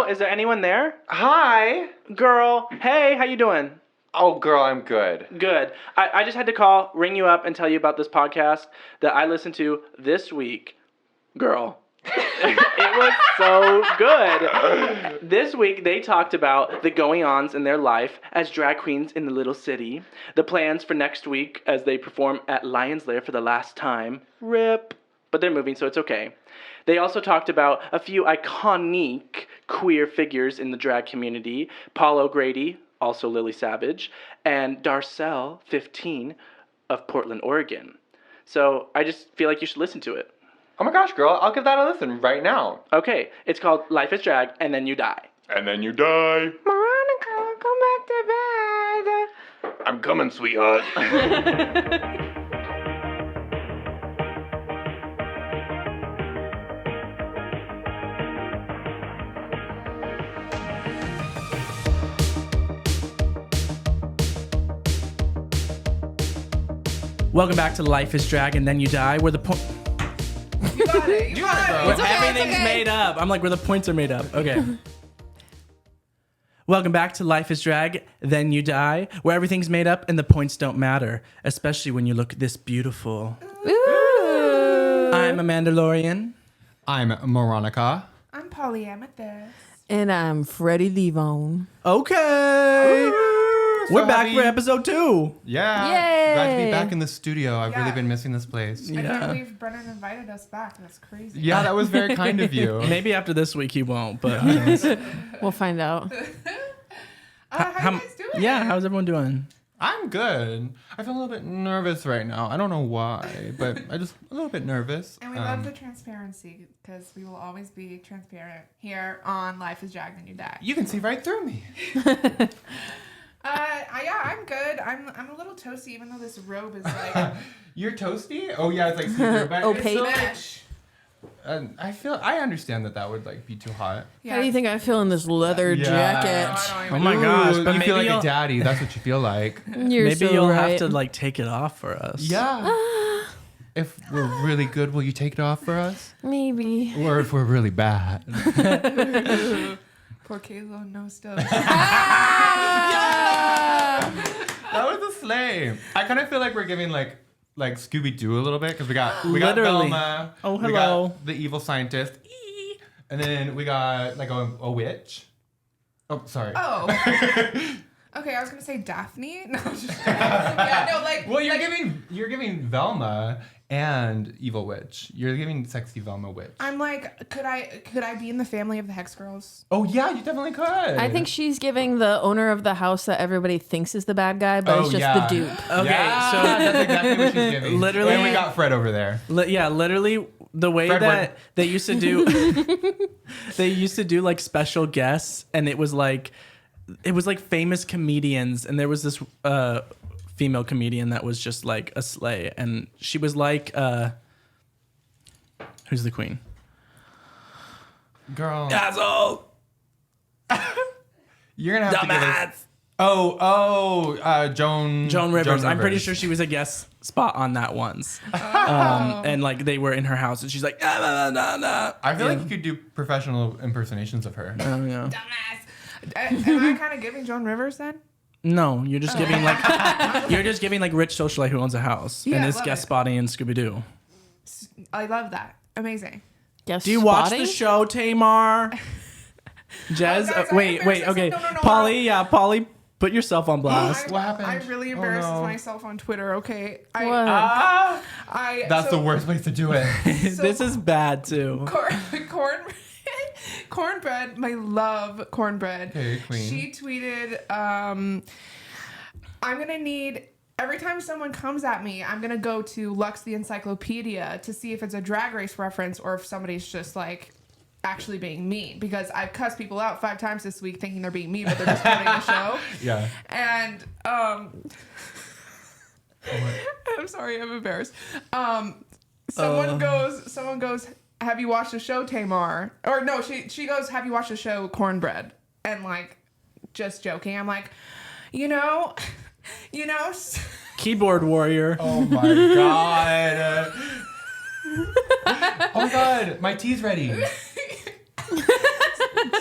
Is there anyone there? Hi. Girl, hey, how you doing? Oh, girl, I'm good. Good. I just had to ring you up and tell you about this podcast that I listened to this week. Girl. It was so good. This week, they talked about the going-ons in their life as drag queens in the little city, the plans for next week as they perform at Lion's Lair for the last time. RIP. But they're moving, so it's okay. They also talked about a few iconic queer figures in the drag community. Paul O'Grady, also Lily Savage, and Darcel, 15, of Portland, Oregon. So I just feel like you should listen to it. Oh my gosh, girl, I'll give that a listen right now. Okay, it's called Life is Drag, and Then You Die. And then you die. Moronica, come back to bed. I'm coming, sweetheart. Welcome back to Life is Drag, and Then You Die, where the point... You got it, bro. Everything's made up. I'm like, where the points are made up. Okay. Welcome back to Life is Drag, Then You Die, where everything's made up and the points don't matter, especially when you look this beautiful. Ooh. I'm Amanda Lorian. I'm Moronica. I'm Polly Amethyst. And I'm Freddie Levone. Okay. We're back happy. for episode 2. Yeah. Yay. Glad to be back in the studio. I've Yeah. really been missing this place. I can't believe Brennan invited us back. That's crazy. Yeah, that was very kind of you. Maybe after this week he won't, but who knows? We'll find out. How you guys doing? Yeah, how's everyone doing? I'm good. I feel a little bit nervous right now. I don't know why, but I just a little bit nervous. And we love the transparency because we will always be transparent here on Life is Drag, Then You Die. You can see right through me. Yeah, I'm good. I'm a little toasty, even though this robe is like You're toasty? Oh yeah, it's like see-through, but Opaque. it's still like, mesh. I understand that would like be too hot. Yeah, How do you think I feel in this leather Yeah. jacket? I Oh don't my even- gosh, Ooh, but you maybe feel like you'll- a daddy. That's what you feel like. You're Maybe so you'll right. have to like take it off for us. Yeah. If we're really good, will you take it off for us? Maybe. Or if we're really bad? Poor Kayla, no stuff. That was a slay. I kind of feel like we're giving like Scooby Doo a little bit because we got Literally. Velma. Oh, We hello. got the evil scientist. And then we got like a witch. Oh, sorry. Oh. Okay, I was gonna say Daphne. No, I'm just yeah, no, like. Well, you're like, giving Velma and evil witch. You're giving sexy Velma witch. I'm like, could I be in the family of the Hex Girls? Oh yeah, you definitely could. I think she's giving the owner of the house that everybody thinks is the bad guy, but it's just the dupe. Okay, Yeah, so that's exactly what she's giving. Literally- and we got Fred over there. literally the way Fred that they used to do like special guests, and it was like famous comedians, and there was this female comedian that was just like a slay, and she was like who's the queen? Girl, Asshole. you're gonna have to give us. Dumbass. Joan Rivers. I'm pretty sure she was a guest spot on that once. And like they were in her house, and she's like, nah, nah, nah. I feel like you could do professional impersonations of her. Oh yeah. Dumbass. Am I kind of giving Joan Rivers then? No, you're just giving like rich socialite who owns a house Yeah, and I is love guest it. spotting in Scooby Doo. I love that. Amazing. Guess Do you watch spotting? the show, Tamar? Jez, guys, I wait, embarrassed okay. myself. No, Polly, put yourself on blast. What happened? I really Oh, embarrassed no. myself on Twitter. Okay. What? That's the worst place to do it. This is bad too. Cornbread, my love cornbread. Okay, queen. She tweeted, I'm gonna need every time someone comes at me, I'm gonna go to Lux the Encyclopedia to see if it's a Drag Race reference or if somebody's just like actually being mean, because I've cussed people out 5 times this week thinking they're being mean, but they're just quoting the show. Yeah. And I'm sorry, I'm embarrassed. Someone goes, have you watched the show, Tamar? Or no, she goes, have you watched the show Cornbread? And like, just joking. I'm like, you know. Keyboard warrior. Oh my god. Oh my god, my tea's ready.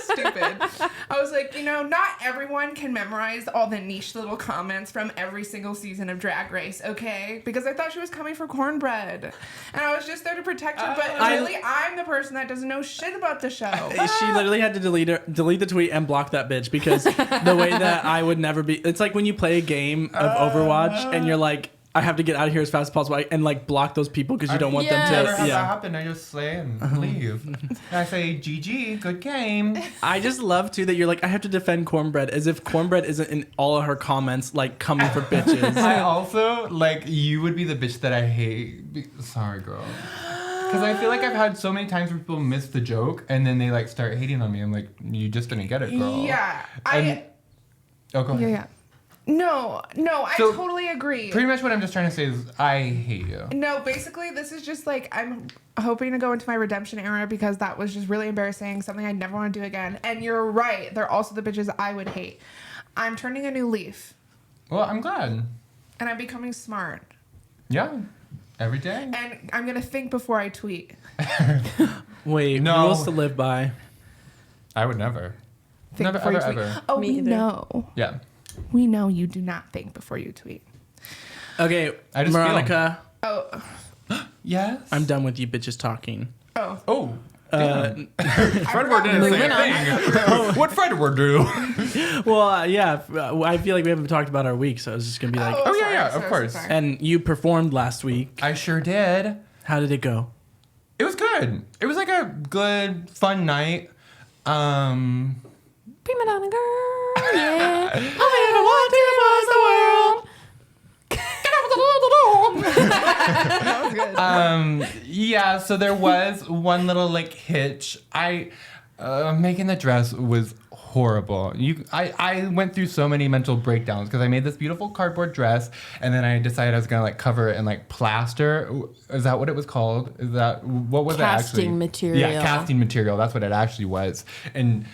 Stupid. I was like, not everyone can memorize all the niche little comments from every single season of Drag Race, okay? Because I thought she was coming for cornbread. And I was just there to protect her, but really, I'm the person that doesn't know shit about the show. She literally had to delete the tweet and block that bitch because the way that I would never be... It's like when you play a game of Overwatch and you're like, I have to get out of here as fast as possible and like block those people because you don't want them to... Never have that happen. I just slay and leave. And I say, GG, good game. I just love too that you're like, I have to defend Cornbread as if Cornbread isn't in all of her comments like coming for bitches. I also, like, you would be the bitch that I hate. Sorry, girl. Because I feel like I've had so many times where people miss the joke and then they like start hating on me. I'm like, you just didn't get it, girl. Yeah. Go ahead. Yeah. No, I So, totally agree. Pretty much what I'm just trying to say is I hate you. No, basically, this is just like, I'm hoping to go into my redemption era because that was just really embarrassing, something I never want to do again. And you're right. They're also the bitches I would hate. I'm turning a new leaf. Well, I'm glad. And I'm becoming smart. Yeah. Every day. And I'm going to think before I tweet. Wait, No. rules to live by. I would never. Think Never, before you ever, tweet. ever. Oh, Me we either. know. Yeah. We know you do not think before you tweet. Okay, I just Moronica, Oh. Yes. I'm done with you bitches talking. Oh. Oh. Fred Fred did the same thing. What Fred would do? Well, yeah, I feel like we haven't talked about our week, so I was just gonna be like, Oh, yeah, of course. and you performed last week. I sure did. How did it go? It was good. It was like a good, fun night. Prima donna girl, yeah. That was good. Yeah, so there was one little like hitch. Making the dress was horrible. I went through so many mental breakdowns because I made this beautiful cardboard dress and then I decided I was gonna like cover it in like plaster. Is that what it was called? Is that what was it actually? Casting material. Yeah, casting material. That's what it actually was. And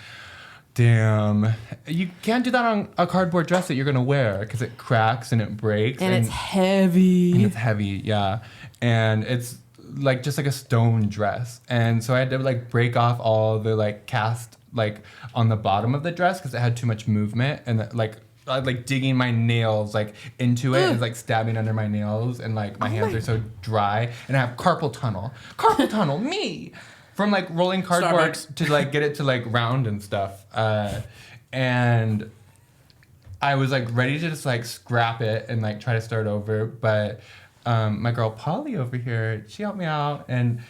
damn, you can't do that on a cardboard dress that you're gonna wear because it cracks and it breaks And it's heavy. and it's heavy, yeah. And it's like just like a stone dress. And so I had to like break off all the like cast like on the bottom of the dress because it had too much movement. And like I was like digging my nails like into it and it's like stabbing under my nails and like my hands are so dry. And I have carpal tunnel. Carpal tunnel, me! From like rolling cardboard Starbucks. to like get it to like round and stuff. And I was like ready to just like scrap it and like try to start over, but my girl Polly over here, she helped me out, and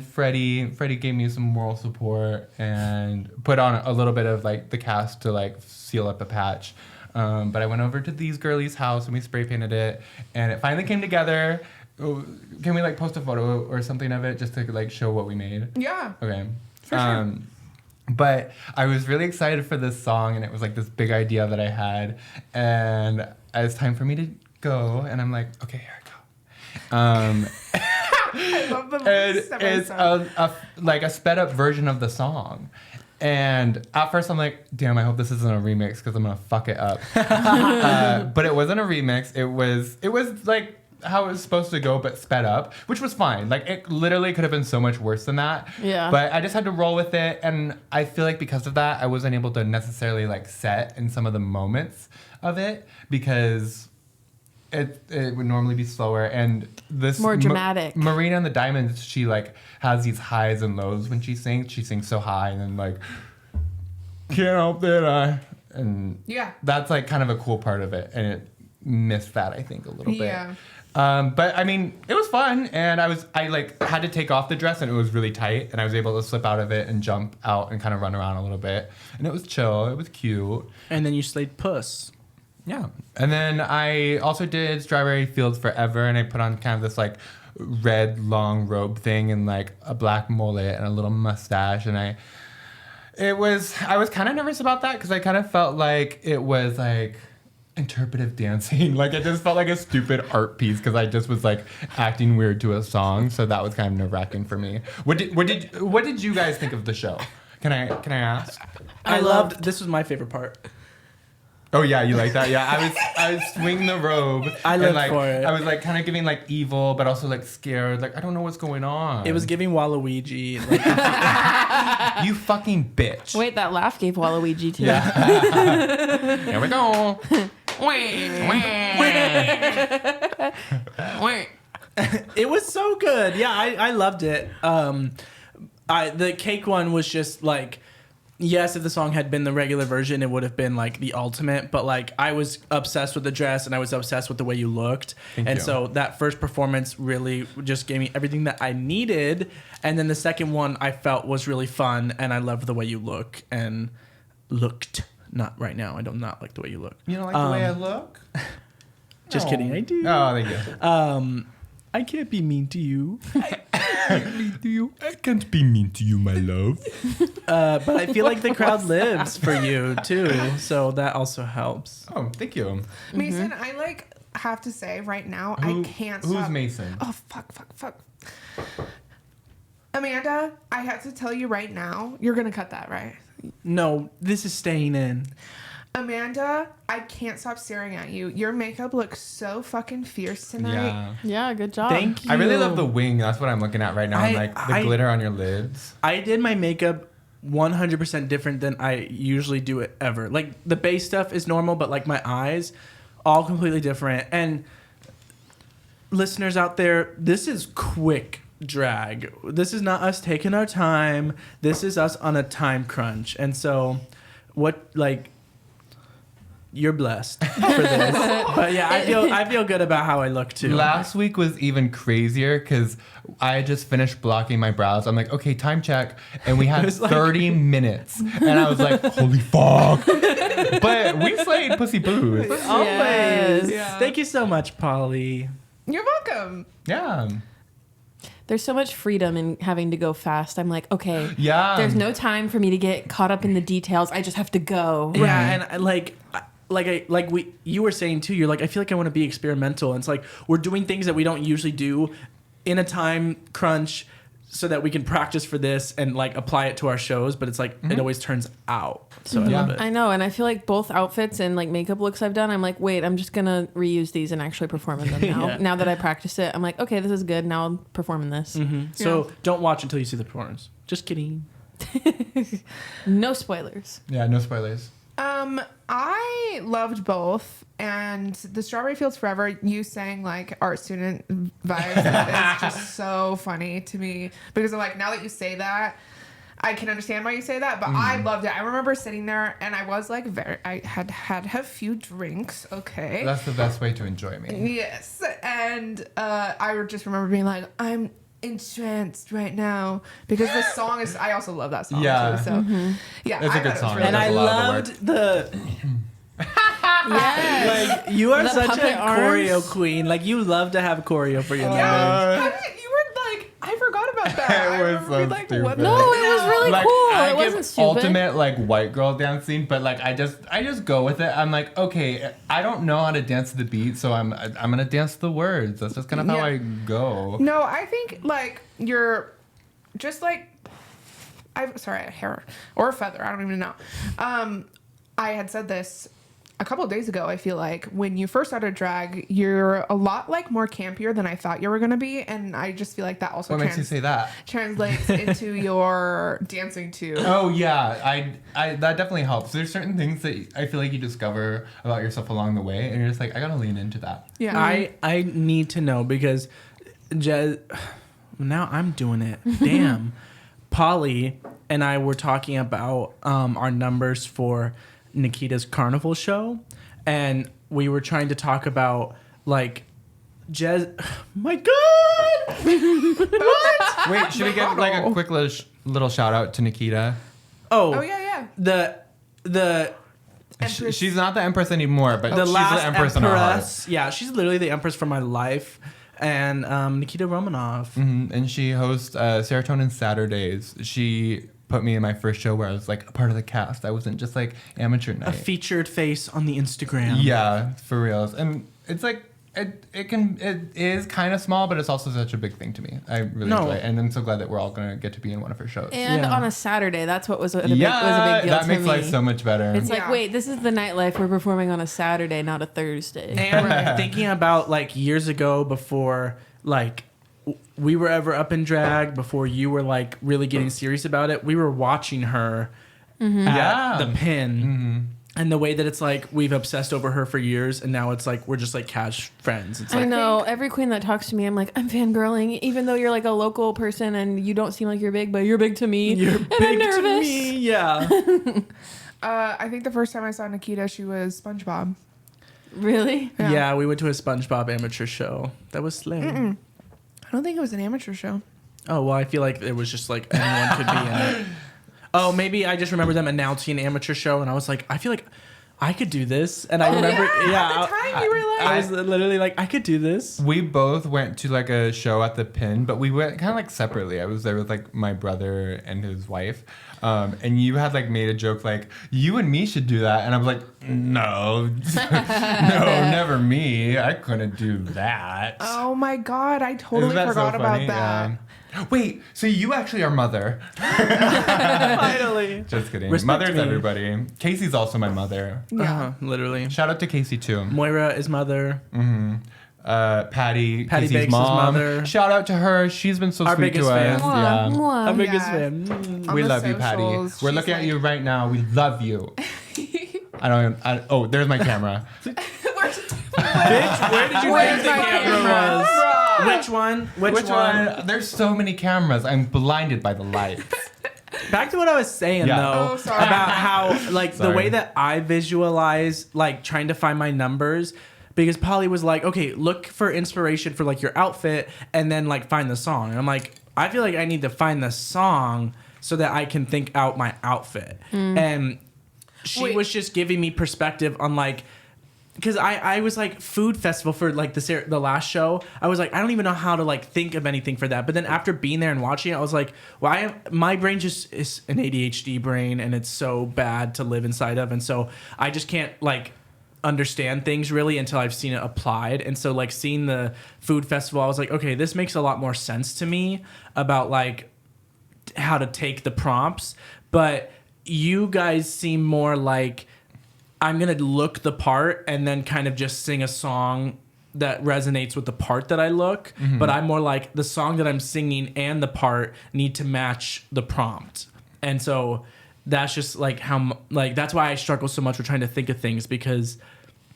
Freddie gave me some moral support and put on a little bit of like the cast to like seal up a patch. But I went over to these girlies' house and we spray painted it, and it finally came together. Can we like post a photo or something of it just to like show what we made? Yeah. Okay. For sure. But I was really excited for this song, and it was like this big idea that I had, and it's time for me to go, and I'm like, okay, here I go. I love the And step it's by step. like a sped up version of the song. And at first I'm like, damn, I hope this isn't a remix because I'm gonna fuck it up. But it wasn't a remix. It was like how it was supposed to go, but sped up, which was fine. Like it literally could have been so much worse than that. Yeah. But I just had to roll with it, and I feel like because of that, I wasn't able to necessarily like set in some of the moments of it because it would normally be slower, and this More dramatic. Marina and the Diamonds, she like has these highs and lows when she sings. She sings so high and then like can't help it, and Yeah. that's like kind of a cool part of it, and it missed that I think a little bit. Yeah. But I mean, it was fun, and I like had to take off the dress, and it was really tight, and I was able to slip out of it and jump out and kind of run around a little bit, and it was chill. It was cute. And then you slayed puss. Yeah. And then I also did Strawberry Fields Forever, and I put on kind of this like red long robe thing and like a black mullet and a little mustache, and I was kind of nervous about that because I kind of felt like it was like interpretive dancing. Like it just felt like a stupid art piece because I just was like acting weird to a song, so that was kind of nerve-wracking for me. What did you guys think of the show? Can I ask? I loved. This was my favorite part. Oh yeah, you like that? Yeah, I was swing the robe. I lived like, for it. I was like kind of giving like evil, but also like scared. Like I don't know what's going on. It was giving Waluigi. Like, you fucking bitch. Wait, that laugh gave Waluigi too. Yeah. Here we go. it was so good. Yeah, I loved it. The cake one was just like, yes, if the song had been the regular version, it would have been like the ultimate. But like, I was obsessed with the dress and I was obsessed with the way you looked. Thank you. So that first performance really just gave me everything that I needed. And then the second one I felt was really fun, and I loved the way you look and looked. Not right now. I do not like the way you look. You don't like the way I look? Just kidding. I do. Oh, thank you. I can't be mean to you. I can't be mean to you, my love. But I feel like the crowd lives for you too, so that also helps. Oh, thank you. Mason, I like have to say right now, I can't stop. Who's Mason? Oh, fuck. Amanda, I have to tell you right now, you're going to cut that, right? No, this is staying in. Amanda, I can't stop staring at you. Your makeup looks so fucking fierce tonight. Yeah. Yeah, good job. Thank you. I really love the wing. That's what I'm looking at right now. Like the glitter on your lids. I did my makeup 100% different than I usually do it ever. Like the base stuff is normal, but like my eyes, all completely different. And listeners out there, this is quick drag. This is not us taking our time. This is us on a time crunch. And so you're blessed for this. But yeah, I feel good about how I look too. Last week was even crazier because I just finished blocking my brows. I'm like, okay, time check. And we had 30 minutes. And I was like, holy fuck. But we slayed Pussy Blues. Always. Yeah. Thank you so much, Polly. You're welcome. Yeah. There's so much freedom in having to go fast. I'm like, okay, Yeah. there's no time for me to get caught up in the details. I just have to go. Yeah, and you were saying too, you're like, I feel like I want to be experimental. And it's like we're doing things that we don't usually do in a time crunch so that we can practice for this and like apply it to our shows, but it's like it always turns out. So I love it. I know, and I feel like both outfits and like makeup looks I've done, I'm like, wait, I'm just gonna reuse these and actually perform in them now. Yeah. Now that I practiced it, I'm like, okay, this is good. Now I'll perform in this. So don't watch until you see the performance. Just kidding. No spoilers. Yeah, no spoilers. I loved both, and the Strawberry Fields Forever, you sang like art student vibes. That is just so funny to me because I'm like, now that you say that, I can understand why you say that, but I loved it. I remember sitting there and I was like, I had a few drinks. Okay. That's the best way to enjoy me. Yes. And I just remember being like, I'm entranced right now because the song is, I also love that song Yeah. too. So yeah, It's a I good thought it was song. really And I a lot of loved the Yes. like you are The such a puppet arms. choreo queen. Like you love to have choreo for your numbers. How did you were like, I forgot about that. It I was remember so being like, what stupid. No, it was really Like, cool. I It give wasn't stupid. ultimate like white girl dancing, but like I just go with it. I'm like, okay, I don't know how to dance to the beat, so I'm gonna dance to the words. That's just kind of how Yeah. I go. No, I think like you're just like a hair or a feather. I don't even know. I had said this a couple of days ago. I feel like when you first started drag, you're a lot like more campier than I thought you were gonna be, and I just feel like that also What makes you say that? translates into your dancing too. Oh yeah, I that definitely helps. There's certain things that I feel like you discover about yourself along the way, and you're just like, I gotta lean into that. Yeah, I need to know because now I'm doing it. Damn. Polly and I were talking about our numbers for Nikita's carnival show, and we were trying to talk about like my God! What? Wait, should we give like a quick little shout out to Nikita? Oh yeah. The Empress. She's not the empress anymore, but the she's last the empress in our hearts. empress. Yeah, she's literally the empress for my life. And Nikita Romanov. And she hosts Serotonin Saturdays. She put me in my first show where I was like a part of the cast. I wasn't just like amateur night. A featured face on the Instagram. Yeah, for reals. And it's like it is kind of small, but it's also such a big thing to me. I really enjoy it, and I'm so glad that we're all gonna get to be in one of her shows. And Yeah. on a Saturday, that's what was a big deal that to makes me. life so much better. It's like, Yeah. wait, this is the nightlife. We're performing on a Saturday, not a Thursday. And thinking about like years ago before like we were ever up in drag, before you were like really getting serious about it, we were watching her at the Pin. And the way that it's like we've obsessed over her for years, and now it's like we're just like cash friends. It's I like know. Every queen that talks to me, I'm like, I'm fangirling, even though you're like a local person and you don't seem like you're big, but you're big to me. you're and big I'm to nervous. me. Yeah. I think the first time I saw Nikita, she was SpongeBob. Really? Yeah, we went to a SpongeBob amateur show. That was slay. I don't think it was an amateur show. Oh well, I feel like it was just like anyone could be in it. Oh, maybe I just remember them announcing an amateur show, and I was like, I feel like I could do this. And I remember, At the time, you were like, I was literally like, I could do this. We both went to like a show at the Pin, but we went kind of like separately. I was there with like my brother and his wife, and you had like made a joke like, you and me should do that, and I was like, no, no, never me. I couldn't do that. oh my god, I totally Isn't that so forgot about funny? that. Yeah. Wait, so you actually are mother? Finally. Just kidding. Respect Mother's me. everybody. Casey's also my mother. Yeah. Literally. Shout out to Casey too. Moira is mother. Patty, Patty Casey's Bakes' mom. mother. Shout out to her. She's been so Our sweet biggest to us. fan. Mwah, Yeah. mwah. Our biggest Yeah. fan. On We the love you, Patty. socials, We're she's looking at like- you right now. We love you. Oh, there's my camera. Bitch, where did you Where's think the my camera camera? was? Which one? Which one? There's so many cameras. I'm blinded by the lights. Back to what I was saying Yeah. though, Oh, sorry. about how like the Sorry. way that I visualize like trying to find my numbers. Because Polly was like, okay, look for inspiration for like your outfit and then like find the song. And I'm like, I feel like I need to find the song so that I can think out my outfit. And she Wait. was just giving me perspective on like, because I was like food festival for like the last show. I was like, I don't even know how to like think of anything for that. But then after being there and watching it, I was like, my brain just is an ADHD brain and it's so bad to live inside of. And so I just can't like understand things really until I've seen it applied. And so like seeing the food festival, I was like, okay, this makes a lot more sense to me about like how to take the prompts. But you guys seem more like I'm gonna look the part and then kind of just sing a song that resonates with the part that I look. But I'm more like the song that I'm singing and the part need to match the prompt. And so that's just like how like that's why I struggle so much with trying to think of things, because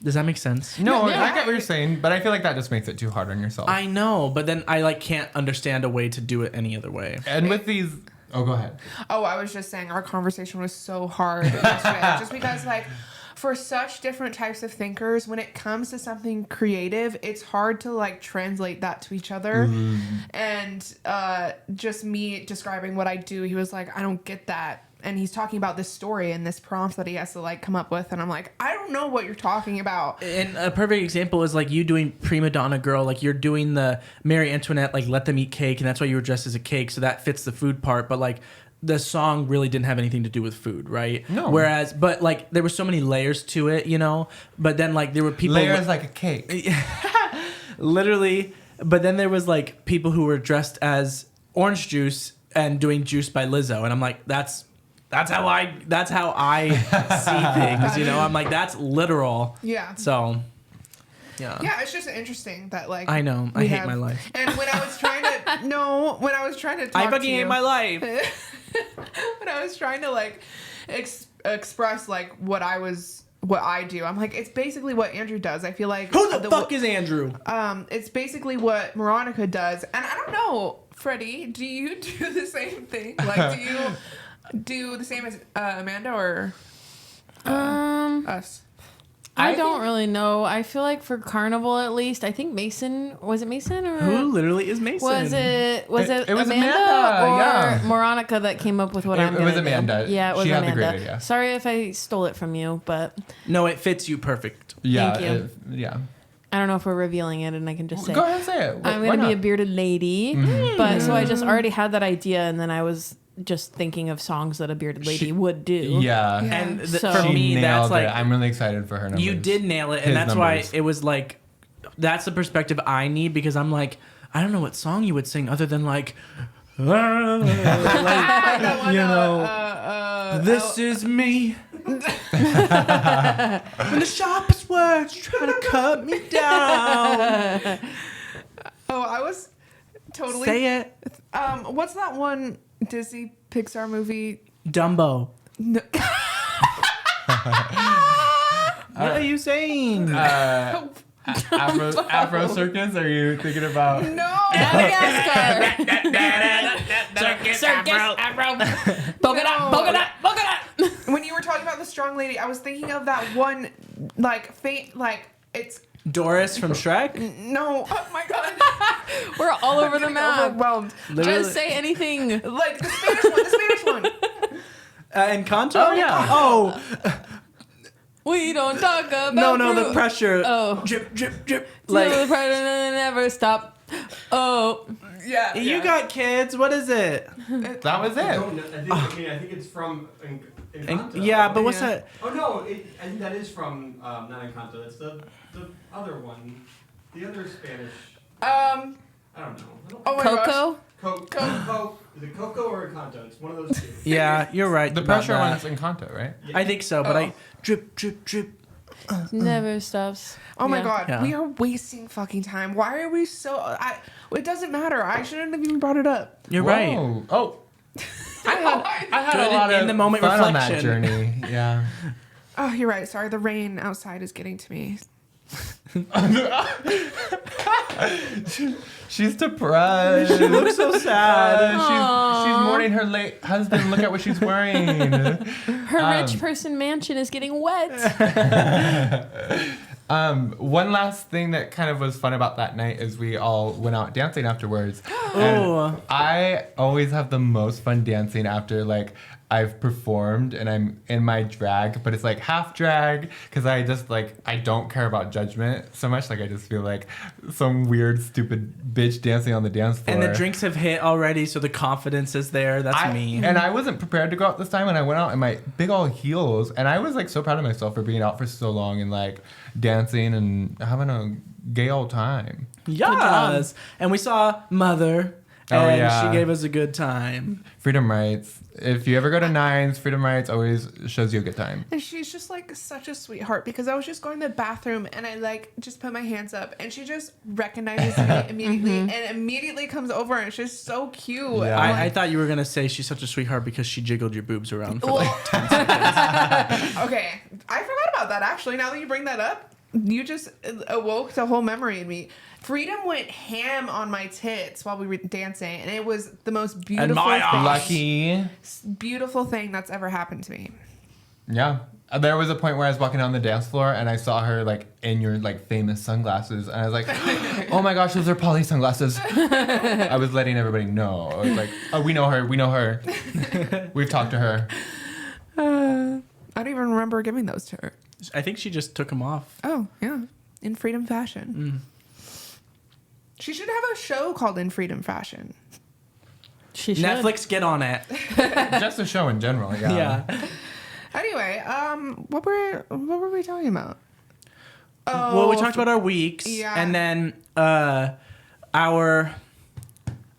does that make sense? No, Yeah. I get what you're saying, but I feel like that just makes it too hard on yourself. I know, but then I like can't understand a way to do it any other way. And with these, oh, go ahead. Oh, I was just saying our conversation was so hard yesterday. Just because, like, for such different types of thinkers, when it comes to something creative, it's hard to, like, translate that to each other. And just me describing what I do, he was like, I don't get that. And he's talking about this story and this prompt that he has to, like, come up with. And I'm like, I don't know what you're talking about. And a perfect example is like you doing Prima Donna Girl, like you're doing the Marie Antoinette, like let them eat cake, and that's why you were dressed as a cake, so that fits the food part. But like the song really didn't have anything to do with food, right? No. Whereas, but like there were so many layers to it, you know. But then like there were people Layers like a cake. literally. But then there was like people who were dressed as orange juice and doing Juice by Lizzo, and I'm like, that's how I see things, you know. I'm like, that's literal. Yeah. So, yeah. Yeah, it's just interesting that, like, I know. I we hate have- my life. And when I was trying to talk I to fucking you, hate my life. when I was trying to like express like what I do, I'm like, it's basically what Andrew does. I feel like Who the fuck is Andrew? it's basically what Moronica does, and I don't know, Freddie, do you do the same thing? Like, do you do the same as Amanda or us? I don't really know. I feel like for Carnival, at least, I think Mason, was it Mason or Who literally is Mason? was it It was Amanda, Amanda, or yeah. Moronica that came up with what It- I'm it gonna was do? Amanda. Yeah, it was She had the Amanda. great idea. Sorry if I stole it from you, but No, it fits you perfect. Yeah. Thank you. Yeah. I don't know if we're revealing it, and I can just say Go ahead and say it. I'm Why gonna be not? a bearded lady. But so I just already had that idea, and then I was just thinking of songs that a bearded lady would do. Yeah. And So- for She me, nailed that's like it. I'm really excited for her numbers. you did nail it, His and that's numbers. why it was like that's the perspective I need, because I'm like, I don't know what song you would sing other than like, like, you know, this is me. When the sharpest words try to cut me down. Oh, I was totally. Say it. What's that one Disney Pixar movie? Dumbo. No. What are you saying? Afro Circus? Are you thinking about? No. Madagascar. Circus, Afro. Polka dot, polka dot, polka dot. When you were talking about the strong lady, I was thinking of that one, like, it's. Doris from Shrek? No. Oh my God. We're all over the Getting map. overwhelmed. Literally. Just say anything. Like the Spanish one. Encanto? Oh, yeah. Oh, We don't talk about no, the fruit. pressure. Oh. Drip, drip, drip. Like, Like, never stop. Oh. Yeah. you got kids. What is it? That was I it. don't know. I think it's from Encanto. Yeah, but what's Yeah. that? Oh no, I think that is from not Encanto. It's the other one, the other Spanish. I don't know. Oh my gosh. Coco? Coco. Is it Coco or Encanto? It's one of those two. Yeah, you're right. The about pressure that. one is Encanto, right? I think so, but Oh. I drip, drip, drip. Never stops. Oh my Yeah. God, Yeah. we are wasting fucking time. Why are we so? It doesn't matter. I shouldn't have even brought it up. You're right. Whoa. Oh. I had Good a lot in of the moment fun on that reflection. journey. Yeah. Oh, you're right. Sorry, the rain outside is getting to me. She's depressed. She looks so sad. She's mourning her late husband. Look at what she's wearing. Her rich person mansion is getting wet. One last thing that kind of was fun about that night is we all went out dancing afterwards. Oh. And I always have the most fun dancing after like I've performed and I'm in my drag, but it's like half drag because I just like I don't care about judgment so much. Like I just feel like some weird stupid bitch dancing on the dance floor. And the drinks have hit already, so the confidence is there. That's me. And I wasn't prepared to go out this time, and I went out in my big old heels, and I was like so proud of myself for being out for so long and like dancing and having a gay old time. Yes. And we saw Mother, Oh, and yeah. she gave us a good time. Freedom Rights. If you ever go to Nines, Freedom Rights always shows you a good time. And she's just like such a sweetheart because I was just going to the bathroom and I like just put my hands up and she just recognizes me immediately and immediately comes over and she's so cute. Yeah. I'm I like, thought you were going to say she's such a sweetheart because she jiggled your boobs around for well, like 10 seconds. okay, I forgot about that actually. Now that you bring that up, you just awoke the whole memory in me. Freedom went ham on my tits while we were dancing, and it was the most beautiful my thing. Lucky. Beautiful thing that's ever happened to me. Yeah. There was a point where I was walking down the dance floor and I saw her like in your like famous sunglasses and I was like, oh my gosh, those are Polly sunglasses. I was letting everybody know. I was like, oh, we know her. We've talked to her. I don't even remember giving those to her. I think she just took them off. Oh, yeah. In Freedom Fashion. She should have a show called In Freedom Fashion. She should. Netflix, get on it. Just a show in general. Yeah. Yeah. Anyway, what were we talking about? Oh, Well, we talked about our weeks, Yeah. and then our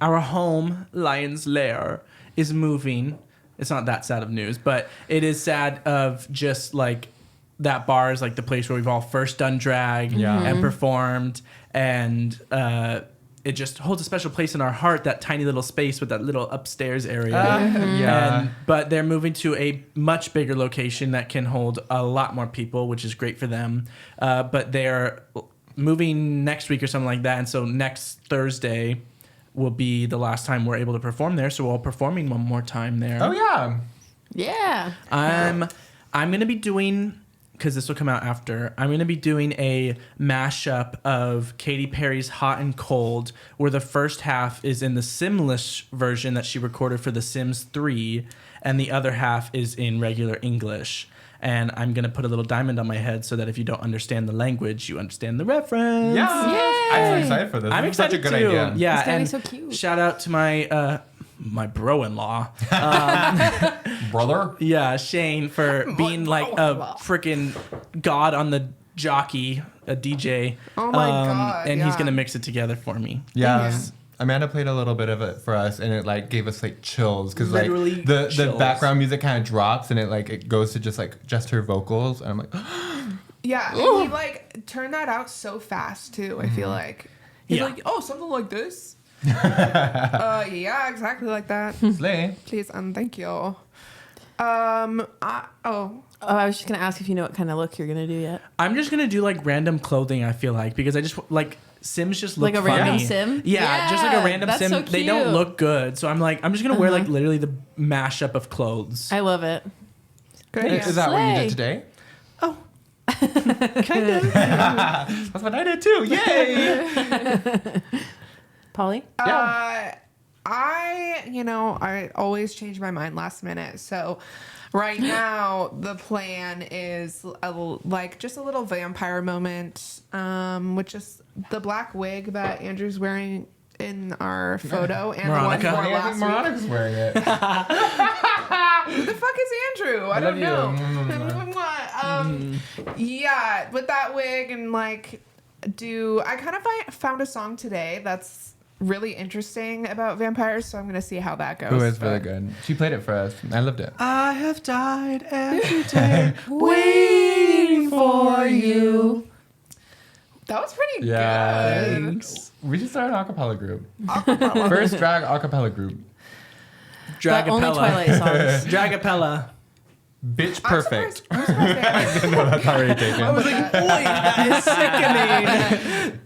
home, Lion's Lair, is moving. It's not that sad of news, but it is sad of just like that bar is like the place where we've all first done drag and performed, and it just holds a special place in our heart, that tiny little space with that little upstairs area. Yeah. But they're moving to a much bigger location that can hold a lot more people, which is great for them. But they're moving next week or something like that. And so next Thursday will be the last time we're able to perform there. So we're all performing one more time there. Oh yeah. Yeah. I'm going to be doing, because this will come out after, I'm going to be doing a mashup of Katy Perry's Hot and Cold, where the first half is in the Simlish version that she recorded for The Sims 3, and the other half is in regular English. And I'm going to put a little diamond on my head so that if you don't understand the language, you understand the reference. Yeah. Yay. I'm so excited for this. I'm This is such excited a good too. idea. Yeah, It's gonna be and so cute. shout out to my bro-in-law. Brother. Yeah, Shane, for being like a freaking god on the jockey, a DJ. Oh my God, And he's yeah. gonna mix it together for me. Yeah. Yeah. Amanda played a little bit of it for us, and it like gave us like chills because like Literally the chills. background music kind of drops, and it goes to just her vocals, and I'm like, Yeah, and he like turned that out so fast too. I feel like he's Yeah. like, oh, something like this. Yeah, exactly like that. slay. Please and thank you. Oh, I was just gonna ask if you know what kind of look you're gonna do yet. I'm just gonna do like random clothing. I feel like because I just like Sims just look Like a funny. random Sim? Yeah, just like a Yeah, random that's Sim. so They don't cute. look good, so I'm just gonna wear like literally the mashup of clothes. I love it. Good. Is that what you Slay. did today? Oh, kind of. That's what I did too. Yay! Polly? I always change my mind last minute. So right now the plan is just a little vampire moment, which is the black wig that Andrew's wearing in our photo and the one he Moronica. wore I think last week. Moronica's wearing it. Who the fuck is Andrew? I don't love know. Yeah, with that wig and I kind of found a song today that's really interesting about vampires, so I'm gonna see how that goes. Who is really good. She played it for us. I loved it. I have died every day waiting for you. That was pretty Yeah. good. We should start an acapella group. Acapella. First drag acapella group. But only Twilight songs. Dragapella. Bitch I'm perfect. surprised they haven't- No, that's already taken. I was like, boy, that is sickening.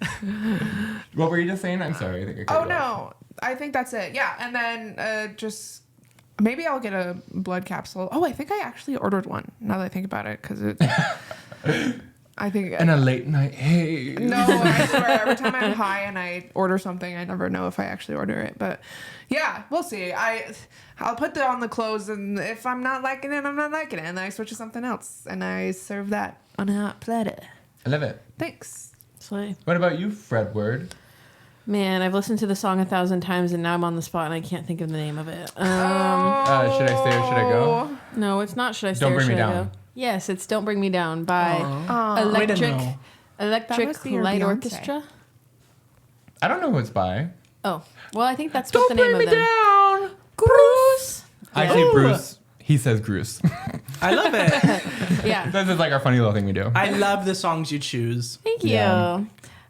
What were you just saying? I'm sorry. I think I cut Oh you off. no, I think that's it. Yeah, and then just maybe I'll get a blood capsule. Oh, I think I actually ordered one. Now that I think about it, because it. I think. And a late night haze. No, I swear, every time I'm high and I order something, I never know if I actually order it. But yeah, we'll see. I'll put on the clothes, and if I'm not liking it, I'm not liking it, and then I switch to something else, and I serve that on a hot platter. I love it. Thanks. Slay. What about you, Fredward? Man, I've listened to the song 1,000 times and now I'm on the spot and I can't think of the name of it. Should I stay or should I go? No, it's not Should I Stay Don't or Bring Me Should I Down. Go? Yes, it's Don't Bring Me Down by Way to Electric know. That Electric must be your Light Beyonce. Orchestra. I don't know who it's by. Oh, well, I think that's what the name of them. down. Bruce. I say Ooh. Bruce. He says Bruce. I love it. Yeah. This is like our funny little thing we do. I love the songs you choose. Thank you. Yeah.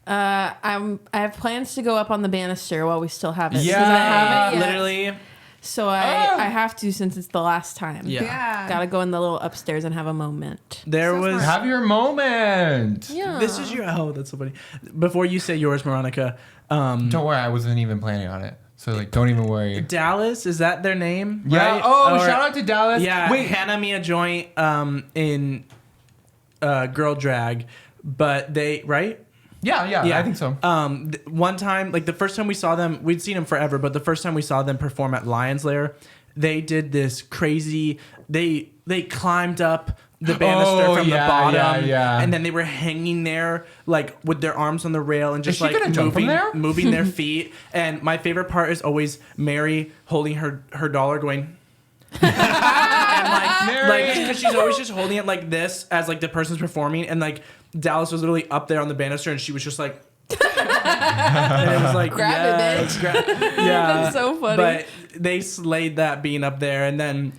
I have plans to go up on the banister while we still have it. 'cause Yeah. I haven't yet. Literally. So I have to since it's the last time. Yeah. Yeah. Gotta go in the little upstairs and have a moment. There So was. smart. Have your moment. Yeah. This is your. Oh, that's so funny. Before you say yours, Moronica. Don't worry, I wasn't even planning on it. So like, don't even worry. Dallas, is that their name? Yeah. Right? Oh, Or- shout out to Dallas. Yeah. Wait. Hannah me a joint in girl drag, but they right. Yeah. I think so. One time, like the first time we saw them, we'd seen them forever, but the first time we saw them perform at Lion's Lair, they did this crazy. They climbed up the banister Oh, from yeah, the bottom, yeah. and then they were hanging there like with their arms on the rail and just she gonna jump from there? moving their feet. And my favorite part is always Mary holding her dollar, going. And like because she's always just holding it like this as like the person's performing, and like Dallas was literally up there on the banister and she was just like and it was like Grab it, yes, bitch. yeah, That's so funny. but they slayed that being up there. And then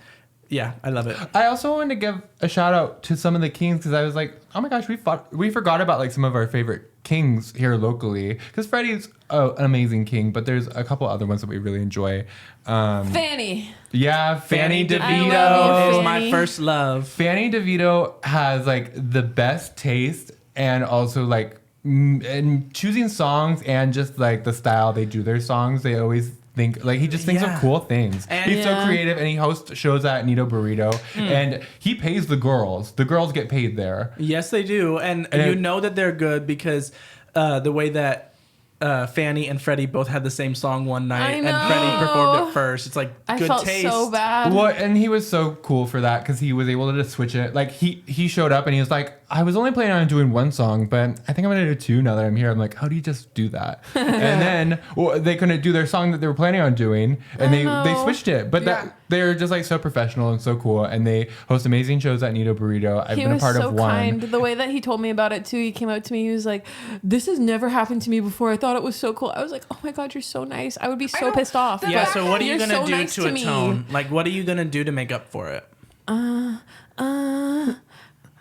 yeah, I love it. I also wanted to give a shout out to some of the kings because I was like, oh my gosh, we forgot about like some of our favorite kings here locally because Freddie's an amazing king, but there's a couple other ones that we really enjoy. Fanny. Yeah, Fanny I DeVito love you, Is my Fanny. first love. Fanny DeVito has like the best taste and also like in choosing songs and just like the style they do their songs. They always think like he just thinks of Yeah. cool things. And- He's so Yeah. creative and he hosts shows at Nito Burrito and he pays the girls. The girls get paid there. Yes, they do, and And you it- know that they're good because the way that Fanny and Freddie both had the same song one night, I and know. Freddie performed it first. It's like I good felt taste. so bad. Well, and he was so cool for that because he was able to just switch it. Like he showed up and he was like, I was only planning on doing one song, but I think I'm gonna do two now that I'm here. I'm like, how do you just do that? And then they couldn't do their song that they were planning on doing, and they switched it. But they're just like so professional and so cool, and they host amazing shows at Nito Burrito. I've been a part of one. Kind. The way that he told me about it too, he came up to me. He was like, "This has never happened to me before. I thought it was so cool." I was like, "Oh my god, you're so nice." I would be so pissed off. Yeah. So what are you gonna do nice to atone? Like, what are you gonna do to make up for it?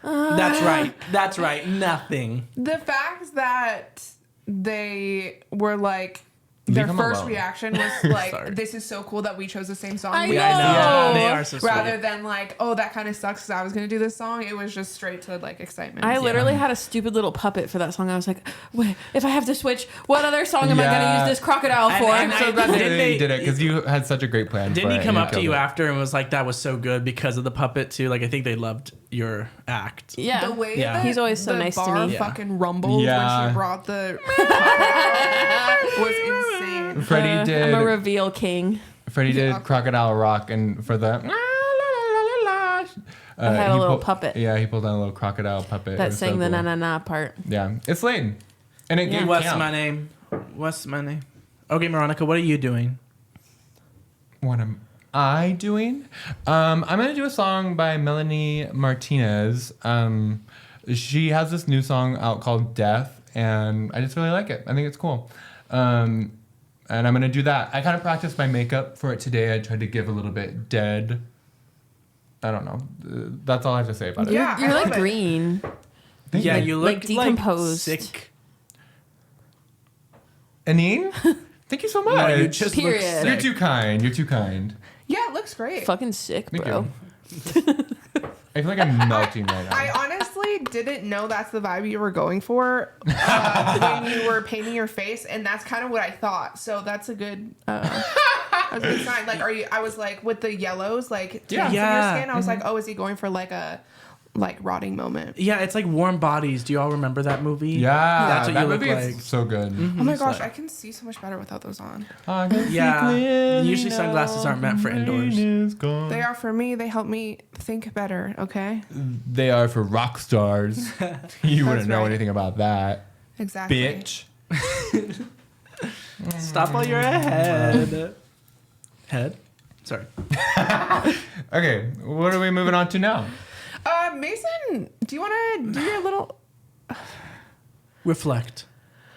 That's right. Nothing. The fact that they were like, their first reaction was like, this is so cool that we chose the same song. I know. Yeah, they are so sweet. Rather than like, oh, that kind of sucks because I was going to do this song. It was just straight to like excitement. I literally had a stupid little puppet for that song. I was like, wait, if I have to switch, what other song am I going to use this crocodile for? I'm so glad they did it because you had such a great plan. Didn't he come up to you after and was like, that was so good because of the puppet too? Like, I think they loved your act. Yeah. The way that he's always so nice to me. Fucking rumbled when she brought the was insane. Freddie did. I'm a reveal king. Freddie did Crocodile Rock, and for the I had a little puppet. Yeah, he pulled out a little crocodile puppet. That sang the na-na-na part. Yeah, it's Layden. And it gave What's my name? Okay, Moronica, what are you doing? What am I doing? I'm going to do a song by Melanie Martinez. She has this new song out called Death, and I just really like it. I think it's cool. And I'm going to do that. I kind of practiced my makeup for it today. I tried to give a little bit dead. I don't know. That's all I have to say about it. Yeah, You're like green. Yeah, you look like decomposed. sick. Anine? Thank you so much. No, you just Period. look sick. You're too kind. You're too kind. Yeah, it looks great. Fucking sick, Thank bro. you. I feel like I'm melting right now. I honestly didn't know that's the vibe you were going for when you were painting your face, and that's kind of what I thought. So that's a good, that's a good sign. Like, I was like with the yellows, like Yeah. your Yeah. skin. I was like, oh, is he going for like a rotting moment? Yeah, it's like Warm Bodies. Do you all remember that movie? Yeah, That's what that you look movie like. is so good. Oh my gosh, like- I can see so much better without those on. Yeah. Usually sunglasses aren't meant for indoors. They are for me. They help me think better. Okay. They are for rock stars. You wouldn't know right. anything about that, Exactly. bitch. Stop while you're ahead. Head? Sorry. Okay, what are we moving on to now? Mason, do you want to do your little? Reflect.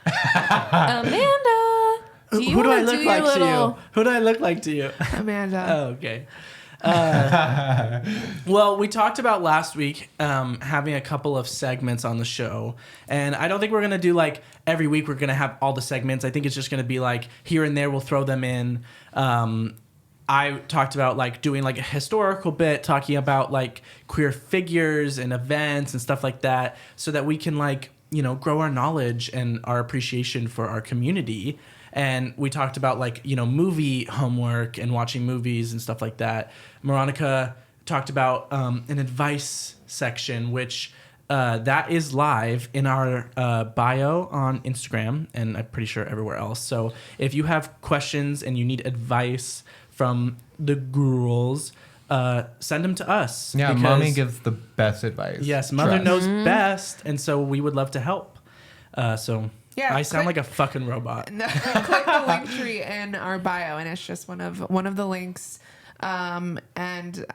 Amanda, do you Who do I wanna look do like your to little... you? Who do I look like to you? Amanda. Oh, okay. Well, we talked about last week having a couple of segments on the show, and I don't think we're gonna do like every week we're gonna have all the segments. I think it's just gonna be like here and there we'll throw them in. I talked about like doing like a historical bit, talking about like queer figures and events and stuff like that, so that we can like, you know, grow our knowledge and our appreciation for our community. And we talked about like, you know, movie homework and watching movies and stuff like that. Moronica talked about an advice section, which that is live in our bio on Instagram, and I'm pretty sure everywhere else. So if you have questions and you need advice from the girls, send them to us. Yeah, because- mommy gives the best advice. Yes, mother Trust. knows best, and so we would love to help. Yeah, I sound click- like a fucking robot. No, click the link tree in our bio, and it's just one of the links. And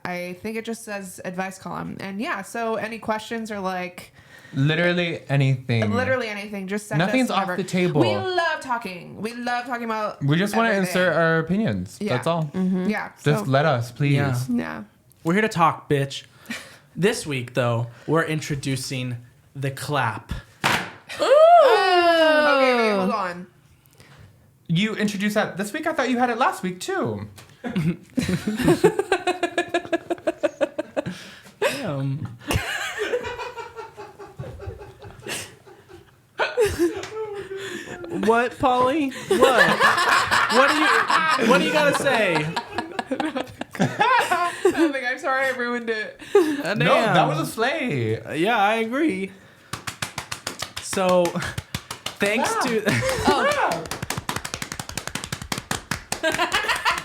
I think it just says advice column. And yeah, so any questions or like Literally anything. literally anything, just send Nothing's us off whatever. the table. We love talking. We love talking about. We just want to everything. insert our opinions. Yeah. That's all. Yeah. Just so, let us, please. Yeah. yeah. We're here to talk, bitch. This week, though, we're introducing the clap. Okay, wait, hold on. You introduced that this week? I thought you had it last week, too. Damn. What, Polly? What? What do you gotta say? Nothing. I'm sorry I ruined it. Damn. No, that was a sleigh. Yeah, I agree. So, thanks to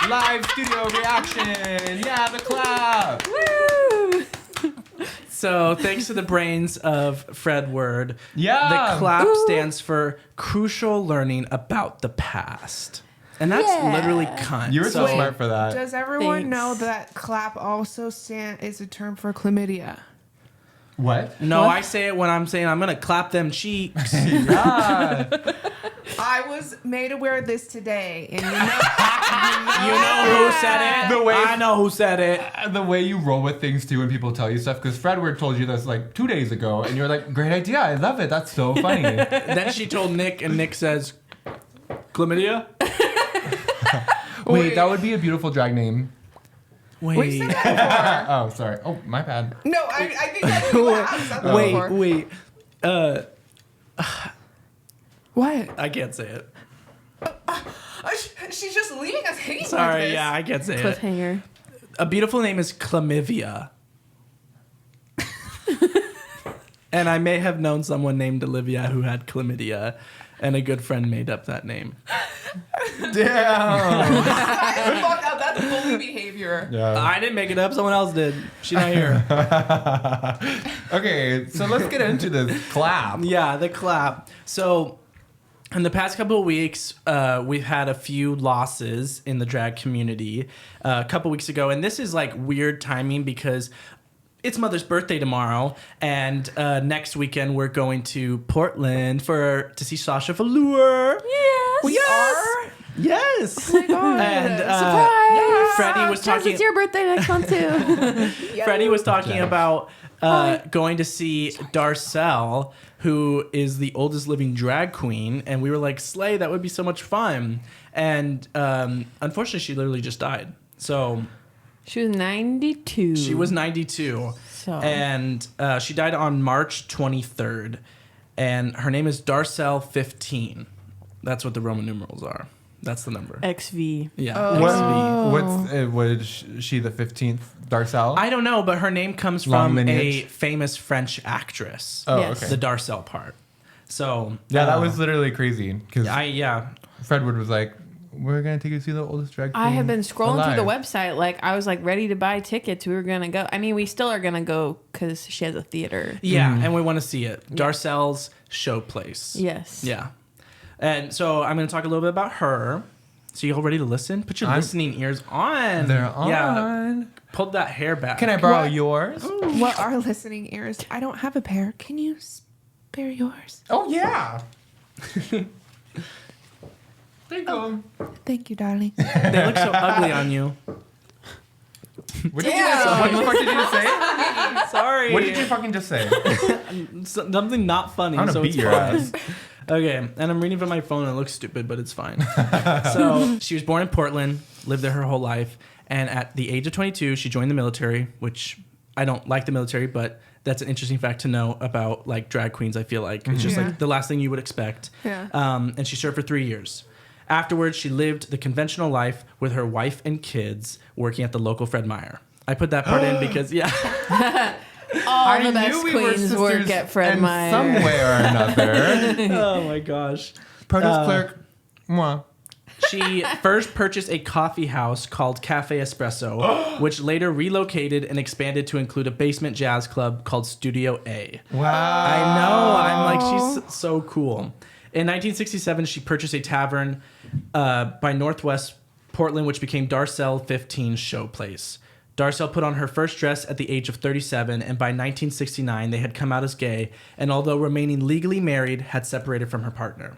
Live studio reaction. Yeah, the clap. So thanks to the brains of Fred Word, Yeah. the clap stands for crucial learning about the past. And that's literally cunt. You were so smart for that. Does everyone Thanks. know that clap also is a term for chlamydia? What? No, What? I say it when I'm saying I'm going to clap them cheeks. Yeah. I was made aware of this today, and You know who said it? The way- I know who said it. The way you roll with things too when people tell you stuff, because Fred Word told you this like 2 days ago, and you're like, great idea, I love it, that's so funny. Then she told Nick, and Nick says, chlamydia? Wait, that would be a beautiful drag name. we said that before. Oh, sorry. Oh, my bad. No, I think that's what I've said that before. Wait. What? I can't say it. She's just leaving us hanging like Sorry, this. yeah, I can't say it. Cliffhanger. A beautiful name is chlamydia. And I may have known someone named Olivia who had chlamydia, and a good friend made up that name. Damn. Fuck out. That's bully behavior. Yeah. I didn't make it up, someone else did. She's not here. Okay, so let's get into this clap. Yeah, the clap. So, in the past couple of weeks, we've had a few losses in the drag community. A couple weeks ago, and this is like weird timing because it's Mother's birthday tomorrow, and next weekend we're going to Portland to see Sasha Velour. Yes. We are. Yes. Oh my God. And Surprise! Freddie was Jess, talking. it's your birthday next month too. Freddie was talking Yes. about going to see Darcel, who is the oldest living drag queen, and we were like, "Slay, that would be so much fun." And unfortunately, she literally just died. So She was 92. she was 92, So. and she died on March 23rd. And her name is Darcel 15. That's what the Roman numerals are. That's the number. XV. Yeah. Oh. Was she the 15th Darcel? I don't know, but her name comes Long from lineage? a famous French actress. Oh, Yes. okay. The Darcel part. So Yeah, that was literally crazy, because yeah. Fred Wood was like, we're going to take you to see the oldest drag queen I have been scrolling through the alive. website. Like, I was like ready to buy tickets. We were going to go. I mean, we still are going to go because she has a theater. Yeah, and we want to see it. Darcel's show place. Yes. Yeah. And so I'm going to talk a little bit about her. So you all ready to listen? Put your listening ears on. They're on. Yeah. Pull that hair back. Can I borrow What? yours? What are listening ears? I don't have a pair. Can you spare yours? Oh, yeah. There you go. Thank you, darling. They look so ugly on you. What did you say? What the fuck did you just say? Sorry. What did you fucking just say? Something not funny. I'm gonna so beat it's your fine. ass. Okay, and I'm reading from my phone and it looks stupid, but it's fine. So she was born in Portland, lived there her whole life, and at the age of 22, she joined the military, which I don't like the military, but that's an interesting fact to know about like drag queens, I feel like. It's just Yeah. like the last thing you would expect. Yeah. And she served for 3 years. Afterwards, she lived the conventional life with her wife and kids working at the local Fred Meyer. I put that part in because, yeah. All the best queens work at Fred in Meyer. some way or another. Oh my gosh. Produce clerk. Mwah. She first purchased a coffee house called Cafe Espresso, which later relocated and expanded to include a basement jazz club called Studio A. Wow. I know. I'm like, she's so cool. In 1967, she purchased a tavern by Northwest Portland, which became Darcel 15 Show Place. Darcel put on her first dress at the age of 37, and by 1969, they had come out as gay, and although remaining legally married, had separated from her partner.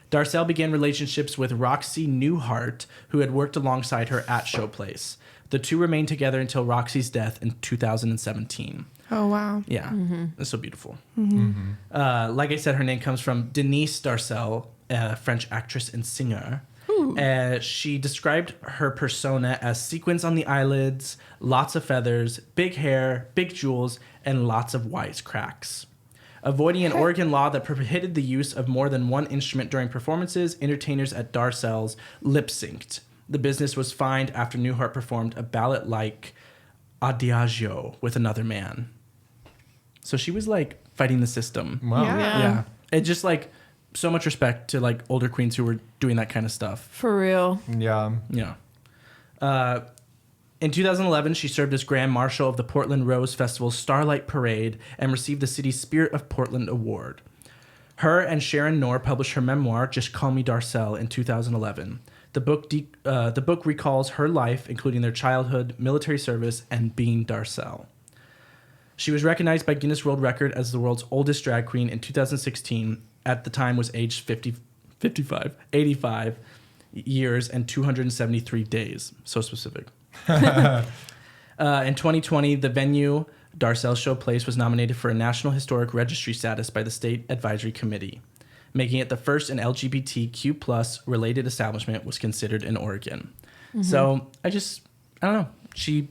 Darcel began relationships with Roxy Newhart, who had worked alongside her at Showplace. The two remained together until Roxy's death in 2017. Oh, wow. Yeah, it's so beautiful. Like I said, her name comes from Denise Darcel, a French actress and singer. She described her persona as sequins on the eyelids, lots of feathers, big hair, big jewels, and lots of wisecracks. Avoiding an Oregon law that prohibited the use of more than one instrument during performances, entertainers at Darcel's lip-synced. The business was fined after Newhart performed a ballad-like adagio with another man. So she was like fighting the system. Wow. Yeah. Yeah. It just like so much respect to like older queens who were doing that kind of stuff. For real. Yeah. Yeah. In 2011, she served as Grand Marshal of the Portland Rose Festival's Starlight Parade and received the city's Spirit of Portland Award. Her and Sharon Knorr published her memoir, Just Call Me Darcel, in 2011. The book recalls her life, including their childhood, military service, and being Darcel. She was recognized by Guinness World Record as the world's oldest drag queen in 2016. At the time, was aged 85 years and 273 days. So specific. In 2020, the venue Darcel Show Place was nominated for a National Historic Registry status by the State Advisory Committee, making it the first an LGBTQ+ related establishment was considered in Oregon. So I don't know. She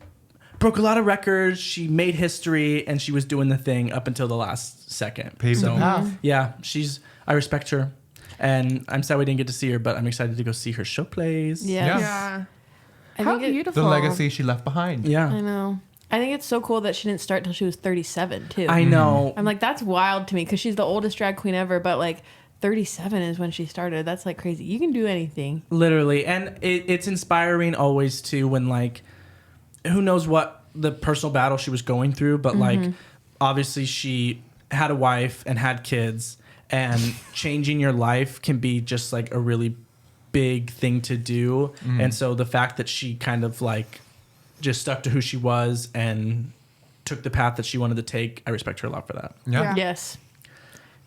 broke a lot of records. She made history, and she was doing the thing up until the last second. Paved the path. Yeah, I respect her, and I'm sad we didn't get to see her, but I'm excited to go see her show plays. Yeah. Yeah. I How think it- beautiful. The legacy she left behind. Yeah. I know. I think it's so cool that she didn't start till she was 37 too. I know. I'm like, that's wild to me because she's the oldest drag queen ever, but like 37 is when she started. That's like crazy. You can do anything. Literally. And it's inspiring always too when like, who knows what the personal battle she was going through, but like obviously she had a wife and had kids, and changing your life can be just like a really big thing to do. And so the fact that she kind of like just stuck to who she was and took the path that she wanted to take, I respect her a lot for that. Yeah. Yes.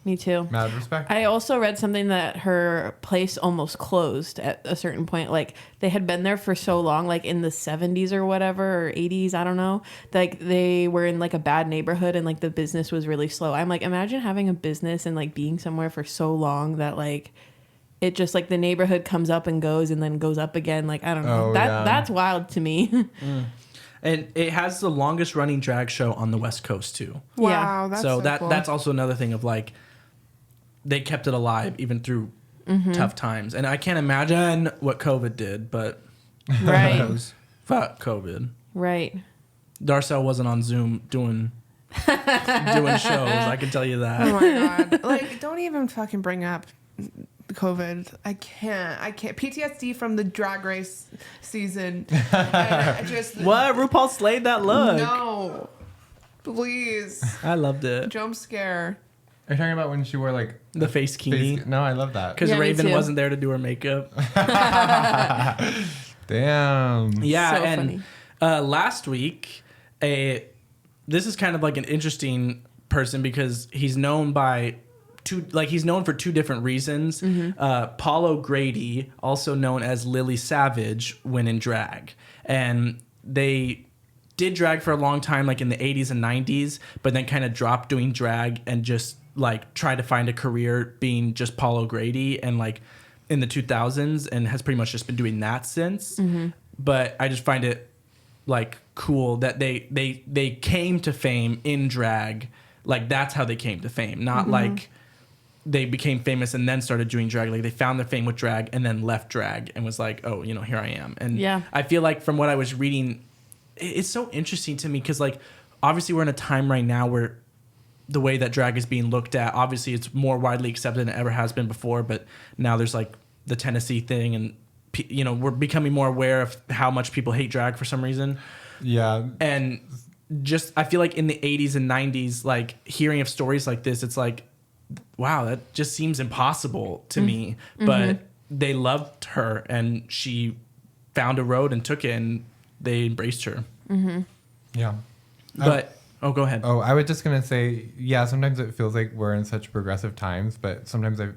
Me too. Mad respect. I also read something that her place almost closed at a certain point. Like they had been there for so long, like in the 70s or whatever, or 80s, I don't know. Like they were in like a bad neighborhood and like the business was really slow. I'm like, imagine having a business and like being somewhere for so long that like it just like the neighborhood comes up and goes and then goes up again. Like, I don't know. Oh, That's wild to me. And it has the longest running drag show on the West Coast too. Wow, that's so cool. That's also another thing of like they kept it alive even through tough times. And I can't imagine what COVID did, but Right. fuck COVID. Right. Darcel wasn't on Zoom doing shows, I can tell you that. Oh my god! Like, don't even fucking bring up COVID. I can't. PTSD from the Drag Race season. And I just What? RuPaul slayed that look. No, please. I loved it. Jump scare. Are you talking about when she wore like The face key. No, I love that. Because Yeah, me Raven too. wasn't there to do her makeup. Damn. Yeah, So and last week, this is kind of like an interesting person because he's known by he's known for two different reasons. Paul O'Grady, also known as Lily Savage, when in drag, and they did drag for a long time, like in the 80s and 90s, but then kind of dropped doing drag and just like tried to find a career being just Paul O'Grady, and like in the 2000s, and has pretty much just been doing that since. But I just find it like cool that they came to fame in drag. Like that's how they came to fame, not like they became famous and then started doing drag. Like they found their fame with drag and then left drag and was like, oh, here I am. And Yeah. I feel like from what I was reading, it's so interesting to me because like obviously we're in a time right now where the way that drag is being looked at, obviously it's more widely accepted than it ever has been before, but now there's like the Tennessee thing, and we're becoming more aware of how much people hate drag for some reason. Yeah. And just I feel like in the 80s and 90s, like hearing of stories like this, it's like, wow, that just seems impossible to me. But they loved her and she found a road and took it, and they embraced her. Yeah. But go ahead. Oh, I was just going to say, yeah, sometimes it feels like we're in such progressive times, but sometimes I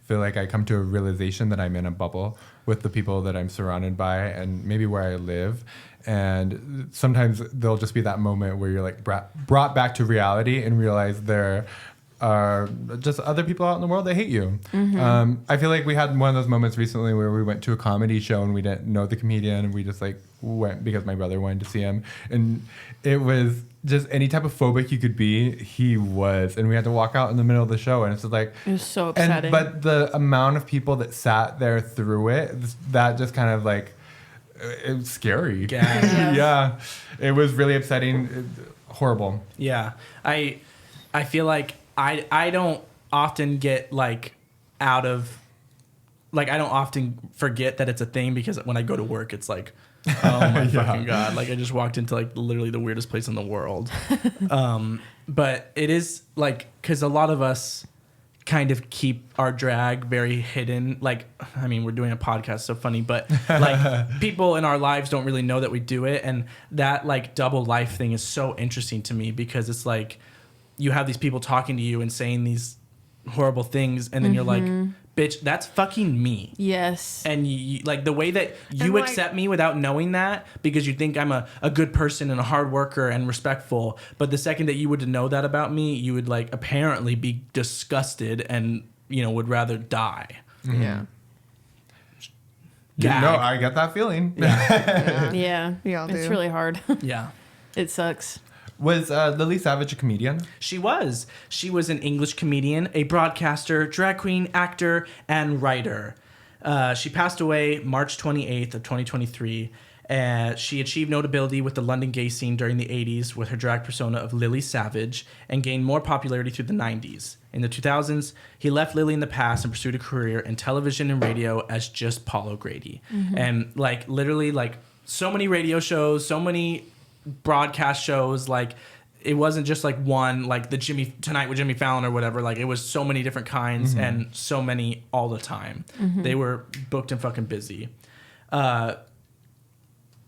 feel like I come to a realization that I'm in a bubble with the people that I'm surrounded by and maybe where I live. And sometimes there'll just be that moment where you're like brought back to reality and realize there are just other people out in the world that hate you. I feel like we had one of those moments recently where we went to a comedy show and we didn't know the comedian, and we just like went because my brother wanted to see him, and it was just any type of phobic you could be, he was, and we had to walk out in the middle of the show, and it's just like It was so upsetting. but the amount of people that sat there through it, that just kind of like it was scary. Yeah. Yeah, it was really upsetting, horrible. Yeah. I feel like I don't often get like out of like I don't often forget that it's a thing because when I go to work, it's like, oh my fucking God. Like I just walked into like literally the weirdest place in the world. But it is like, cause a lot of us kind of keep our drag very hidden. Like, I mean, we're doing a podcast, so funny, but like people in our lives don't really know that we do it. And that like double life thing is so interesting to me because it's like you have these people talking to you and saying these horrible things. And then you're like, bitch, that's fucking me. Yes. And you, like the way that you like, accept me without knowing that because you think I'm a good person and a hard worker and respectful. But the second that you would know that about me, you would like apparently be disgusted and, you know, would rather die. Yeah. Gag. No, I get that feeling. Yeah. We all It's do. really hard. Yeah. It sucks. Was Lily Savage a comedian? She was. She was an English comedian, a broadcaster, drag queen, actor, and writer. She passed away March 28th of 2023. She achieved notability with the London gay scene during the 80s with her drag persona of Lily Savage and gained more popularity through the 90s. In the 2000s, he left Lily in the past and pursued a career in television and radio as just Paul O'Grady. And like literally like so many radio shows, so many broadcast shows, like it wasn't just like one, like the Tonight with Jimmy Fallon or whatever. Like it was so many different kinds and so many all the time. They were booked and fucking busy.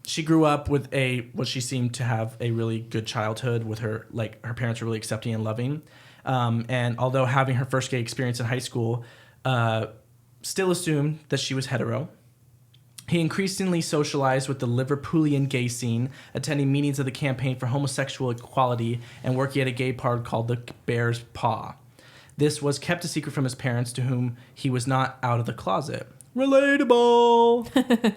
She grew up with what she seemed to have a really good childhood with her, like her parents were really accepting and loving. And although having her first gay experience in high school, still assumed that she was hetero. He increasingly socialized with the Liverpoolian gay scene, attending meetings of the Campaign for Homosexual Equality and working at a gay park called the Bear's Paw. This was kept a secret from his parents, to whom he was not out of the closet. Relatable!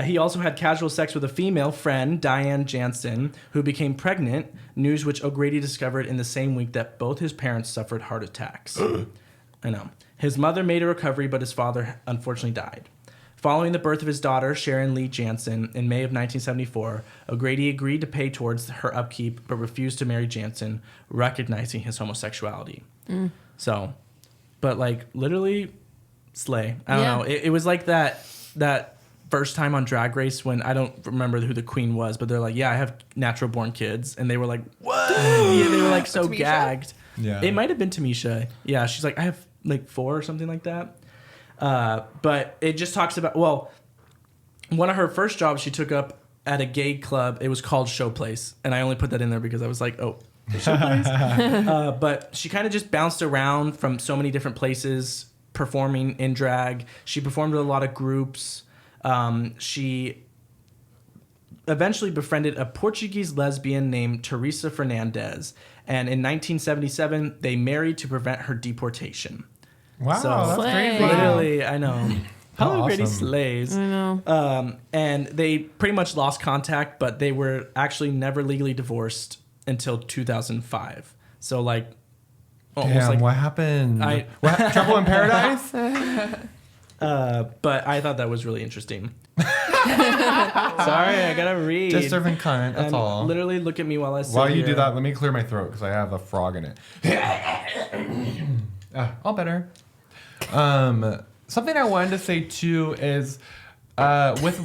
He also had casual sex with a female friend, Diane Jansen, who became pregnant, news which O'Grady discovered in the same week that both his parents suffered heart attacks. I know. His mother made a recovery, but his father unfortunately died. Following the birth of his daughter, Sharon Lee Jansen, in May of 1974, O'Grady agreed to pay towards her upkeep, but refused to marry Jansen, recognizing his homosexuality. So, but like literally, slay. I don't know. It was like that first time on Drag Race when I don't remember who the queen was, but they're like, yeah, I have natural born kids, and they were like, what? Yeah, they were like so Tamisha? gagged. Yeah. It might have been Tamisha. Yeah, she's like, I have like 4 or something like that. But it just talks about, well, one of her first jobs she took up at a gay club, it was called Showplace. And I only put that in there because I was like, oh, Showplace. But she kind of just bounced around from so many different places performing in drag. She performed with a lot of groups. She eventually befriended a Portuguese lesbian named Teresa Fernandez. And in 1977, they married to prevent her deportation. Wow, So, that's Slay. crazy. Literally, I know. How How O'Grady awesome. slays. I know. And they pretty much lost contact, but they were actually never legally divorced until 2005. So like, almost Damn, like, what happened? I- Trouble in Paradise? but I thought that was really interesting. Sorry, I gotta read. Just serving content, that's And all. Literally, look at me while I sit While you here. do that, let me clear my throat because I have a frog in it. All better. Something I wanted to say too is with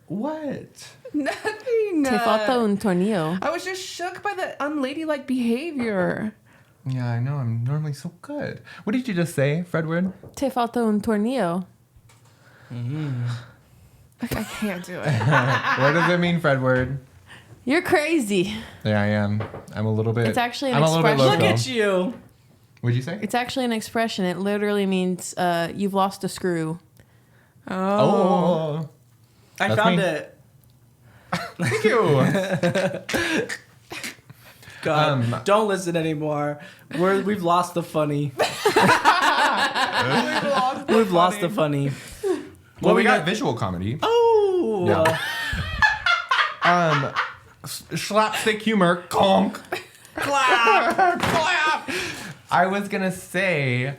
what? Nothing. Te falta un tornillo. I was just shook by the unladylike behavior. Yeah, I know. I'm normally so good. What did you just say, Fredward? Te falta un tornillo. I can't do it. What does it mean, Fredward? You're crazy. Yeah, I am. I'm a little bit. It's actually an I'm a little bit expression. loco. Look at you. What'd you say? It's actually an expression. It literally means you've lost a screw. Oh. I That's found me. it. Thank you. God, don't listen anymore. We've lost the funny. We've lost the funny. Well, we got visual comedy. Oh. Yeah. Slapstick humor. Conk. Clap. Clap. I was gonna say,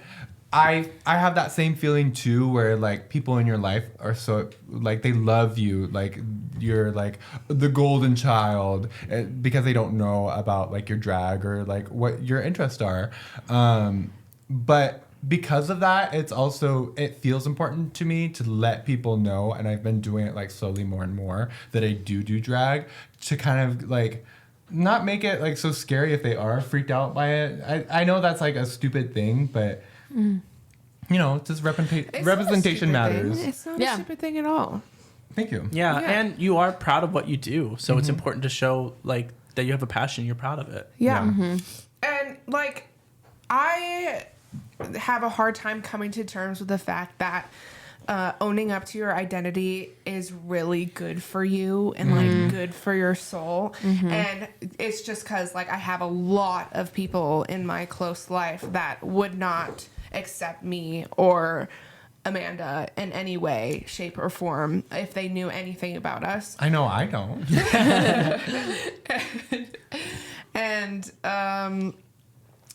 I have that same feeling too, where like people in your life are so like they love you, like you're like the golden child, because they don't know about like your drag or like what your interests are. But because of that, it feels important to me to let people know, and I've been doing it like slowly more and more, that I do drag, to kind of like not make it like so scary if they are freaked out by it. I know that's like a stupid thing, but you know, just representation matters. It's not a stupid thing at all. Thank you. Yeah, and you are proud of what you do, so it's important to show like that you have a passion, you're proud of it. Yeah. And like, I have a hard time coming to terms with the fact that owning up to your identity is really good for you and like good for your soul. And it's just because like I have a lot of people in my close life that would not accept me or Amanda in any way, shape, or form if they knew anything about us. I know I don't. And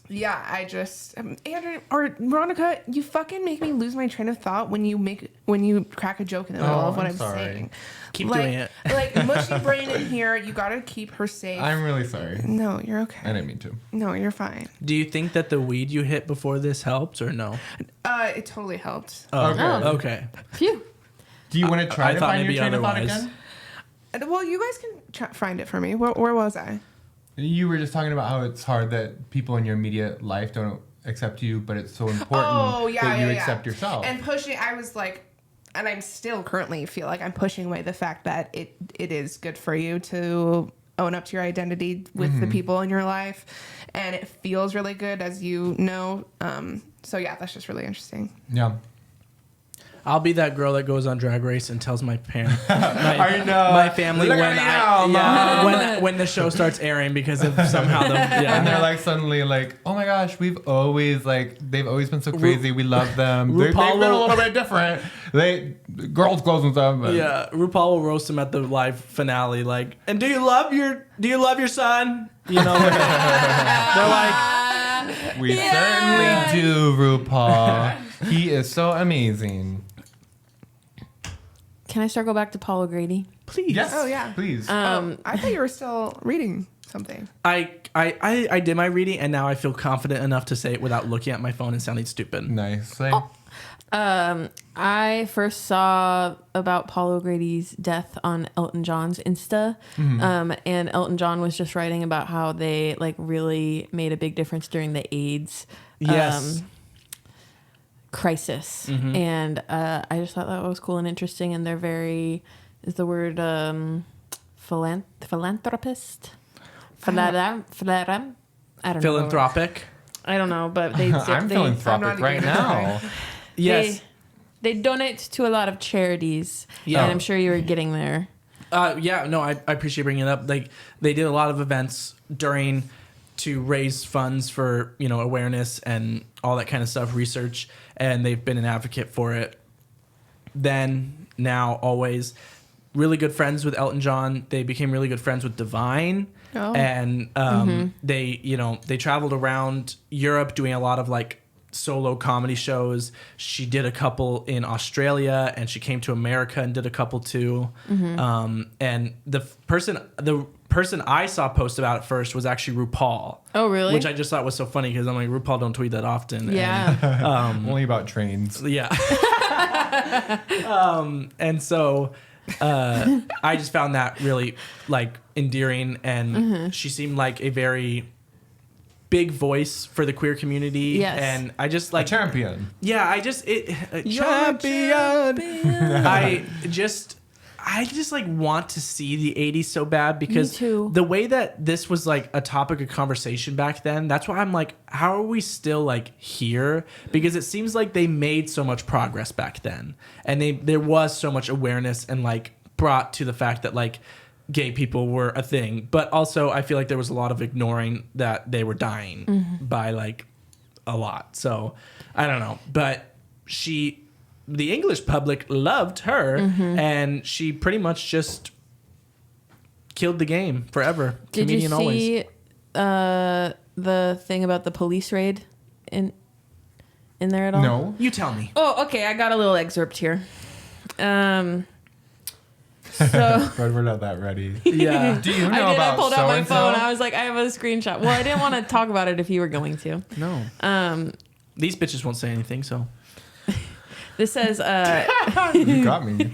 yeah, I just Andrew or Moronica, you fucking make me lose my train of thought when you crack a joke in the middle of what I'm saying. Keep doing it. Like mushy brain in here, you gotta keep her safe. I'm really sorry. No, you're okay. I didn't mean to. No, you're fine. Do you think that the weed you hit before this helped or no? It totally helped. Okay. Phew. Do you want to try I to thought find your maybe train of thought otherwise. And, again? well, you guys can find it for me. Where was I? You were just talking about how it's hard that people in your immediate life don't accept you, but it's so important that you accept yourself. And pushing, I was like, and I'm still currently feel like I'm pushing away the fact that it is good for you to own up to your identity with the people in your life, and it feels really good, as you know. So yeah, that's just really interesting. Yeah. I'll be that girl that goes on Drag Race and tells my parents, I know. my family Look when at me now, when the show starts airing because of somehow the And they're like suddenly like, oh my gosh, they've always been so crazy. We love them. They've been a little bit different. Girls clothes and stuff. But. Yeah, RuPaul will roast him at the live finale, like, and do you love your son? You know, they're like, we certainly do, RuPaul. He is so amazing. Can I go back to Paul O'Grady? please. Yes. Oh, yeah. Please. I thought you were still reading something. I did my reading and now I feel confident enough to say it without looking at my phone and sounding stupid. Nice. I first saw about Paul O'Grady's death on Elton John's Insta. And Elton John was just writing about how they like really made a big difference during the AIDS crisis. And I just thought that was cool and interesting. And they're very, is the word philanthropist? I don't know. Philanthropic. I don't know, but they I'm philanthropic right now. Yes. They donate to a lot of charities. Yeah. And I'm sure you were getting there. Yeah, no, I appreciate bringing it up. Like, they did a lot of events during to raise funds for, you know, awareness and all that kind of stuff, research, and they've been an advocate for it. Then, now, always really good friends with Elton John. They became really good friends with Divine. Oh. And they traveled around Europe doing a lot of like solo comedy shows. She did a couple in Australia, and she came to America and did a couple too. And the person I saw post about it first was actually RuPaul. Oh, really? Which I just thought was so funny because I'm like, RuPaul don't tweet that often. Yeah. Only about trains. Yeah. And so I just found that really like endearing, and she seemed like a very big voice for the queer community. Yes. And I just like A champion. Yeah, champion. I just like want to see the 80s so bad because Me too. the way that this was like a topic of conversation back then, that's why I'm like, how are we still like here? Because it seems like they made so much progress back then, and there was so much awareness and like brought to the fact that like gay people were a thing, but also I feel like there was a lot of ignoring that they were dying by like a lot. So I don't know, but the English public loved her, and she pretty much just killed the game forever. Did Comedian you see the thing about the police raid in there at all? No. You tell me. Oh, okay. I got a little excerpt here. So But we're not that ready. Yeah. Do you know I about pulled out my so-and-so? phone. I was like, I have a screenshot. Well, I didn't want to talk about it if you were going to. No. These bitches won't say anything, so. This says, You got me.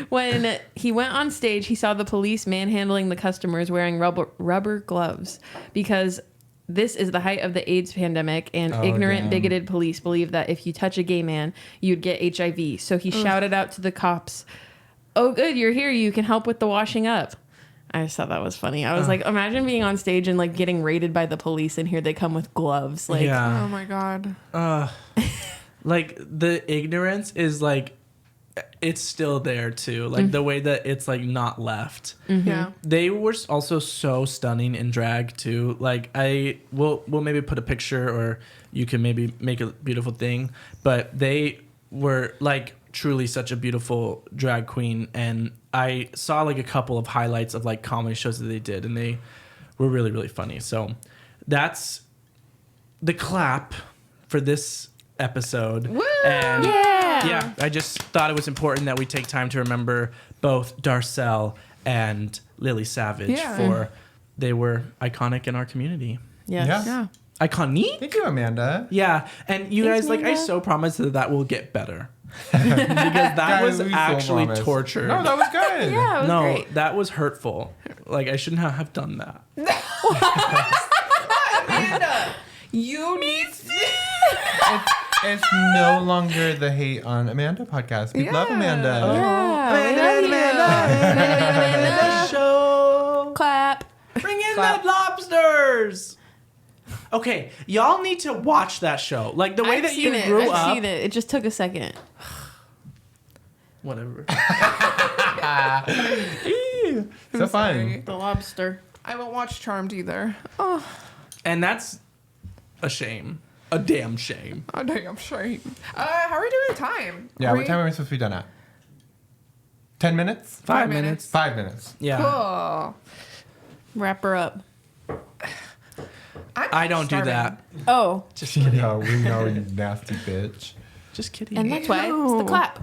when he went on stage, he saw the police manhandling the customers wearing rubber gloves because this is the height of the AIDS pandemic, and ignorant, bigoted police believe that if you touch a gay man, you'd get HIV. So he shouted out to the cops, "Oh, good, you're here. You can help with the washing up." I just thought that was funny. I was like, imagine being on stage and like getting raided by the police, and here they come with gloves. Like, yeah. Oh my god. Like the ignorance is like, it's still there too. Like the way that it's like not left. Yeah. They were also so stunning in drag too. Like we'll maybe put a picture, or you can maybe make a beautiful thing. But they were like truly such a beautiful drag queen, and I saw like a couple of highlights of like comedy shows that they did, and they were really, really funny. So that's the clap for this episode. Woo! And Yeah. I just thought it was important that we take time to remember both Darcel and Lily Savage, Yeah. for they were iconic in our community. yes. Yeah. Iconic? Thank you, Amanda. Yeah, and you Thanks, guys, like, I Amanda. so promise that will get better. Because that was we so actually promise. torture. No, that was good. Yeah, it was No, great. that was hurtful. Like, I shouldn't have done that. Amanda, you need. It's no longer the Hate on Amanda podcast. We love Yeah. Amanda. Yeah, we love you. Amanda. Show. Clap. Bring in the lobsters. Okay, y'all need to watch that show. Like the way that you grew I've up. seen it. It just took a second. Whatever. So fun. The lobster. I won't watch Charmed either. Oh, And that's a shame. A damn shame. oh dang, I'm straight. How are we doing the time? Yeah, what time are we supposed to be done at? 10 minutes? 5 minutes. minutes. 5 minutes. Yeah. Cool. Wrap her up. I don't do that. Oh, Just kidding. Yeah, we know, you nasty bitch. Just kidding. and that's why it's Ew. the clap.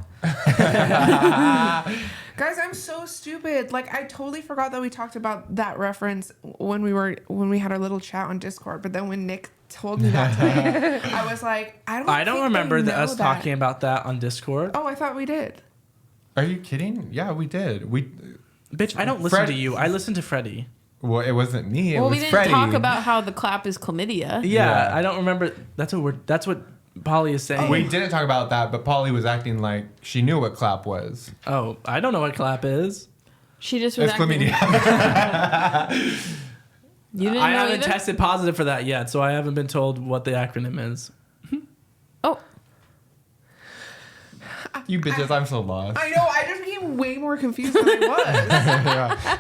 Guys, I'm so stupid. Like, I totally forgot that we talked about that reference when we had our little chat on Discord. But then when Nick told me that today, I was like, I don't remember think they us know talking about that on Discord. Oh, I thought we did. Are you kidding? Yeah, we did. Bitch, I don't listen Fred- to you. I listen to Freddie. Well, it wasn't me. It Well, was we didn't Freddie. talk about how the clap is chlamydia. Yeah, Yeah. I don't remember. That's what Polly is saying. We didn't talk about that, but Polly was acting like she knew what clap was. Oh, I don't know what clap is. She just was It's acting. chlamydia. You didn't I know haven't either? tested positive for that yet, so I haven't been told what the acronym is. Oh, You bitches, I'm so lost. I know. I just became way more confused than I was. Yeah.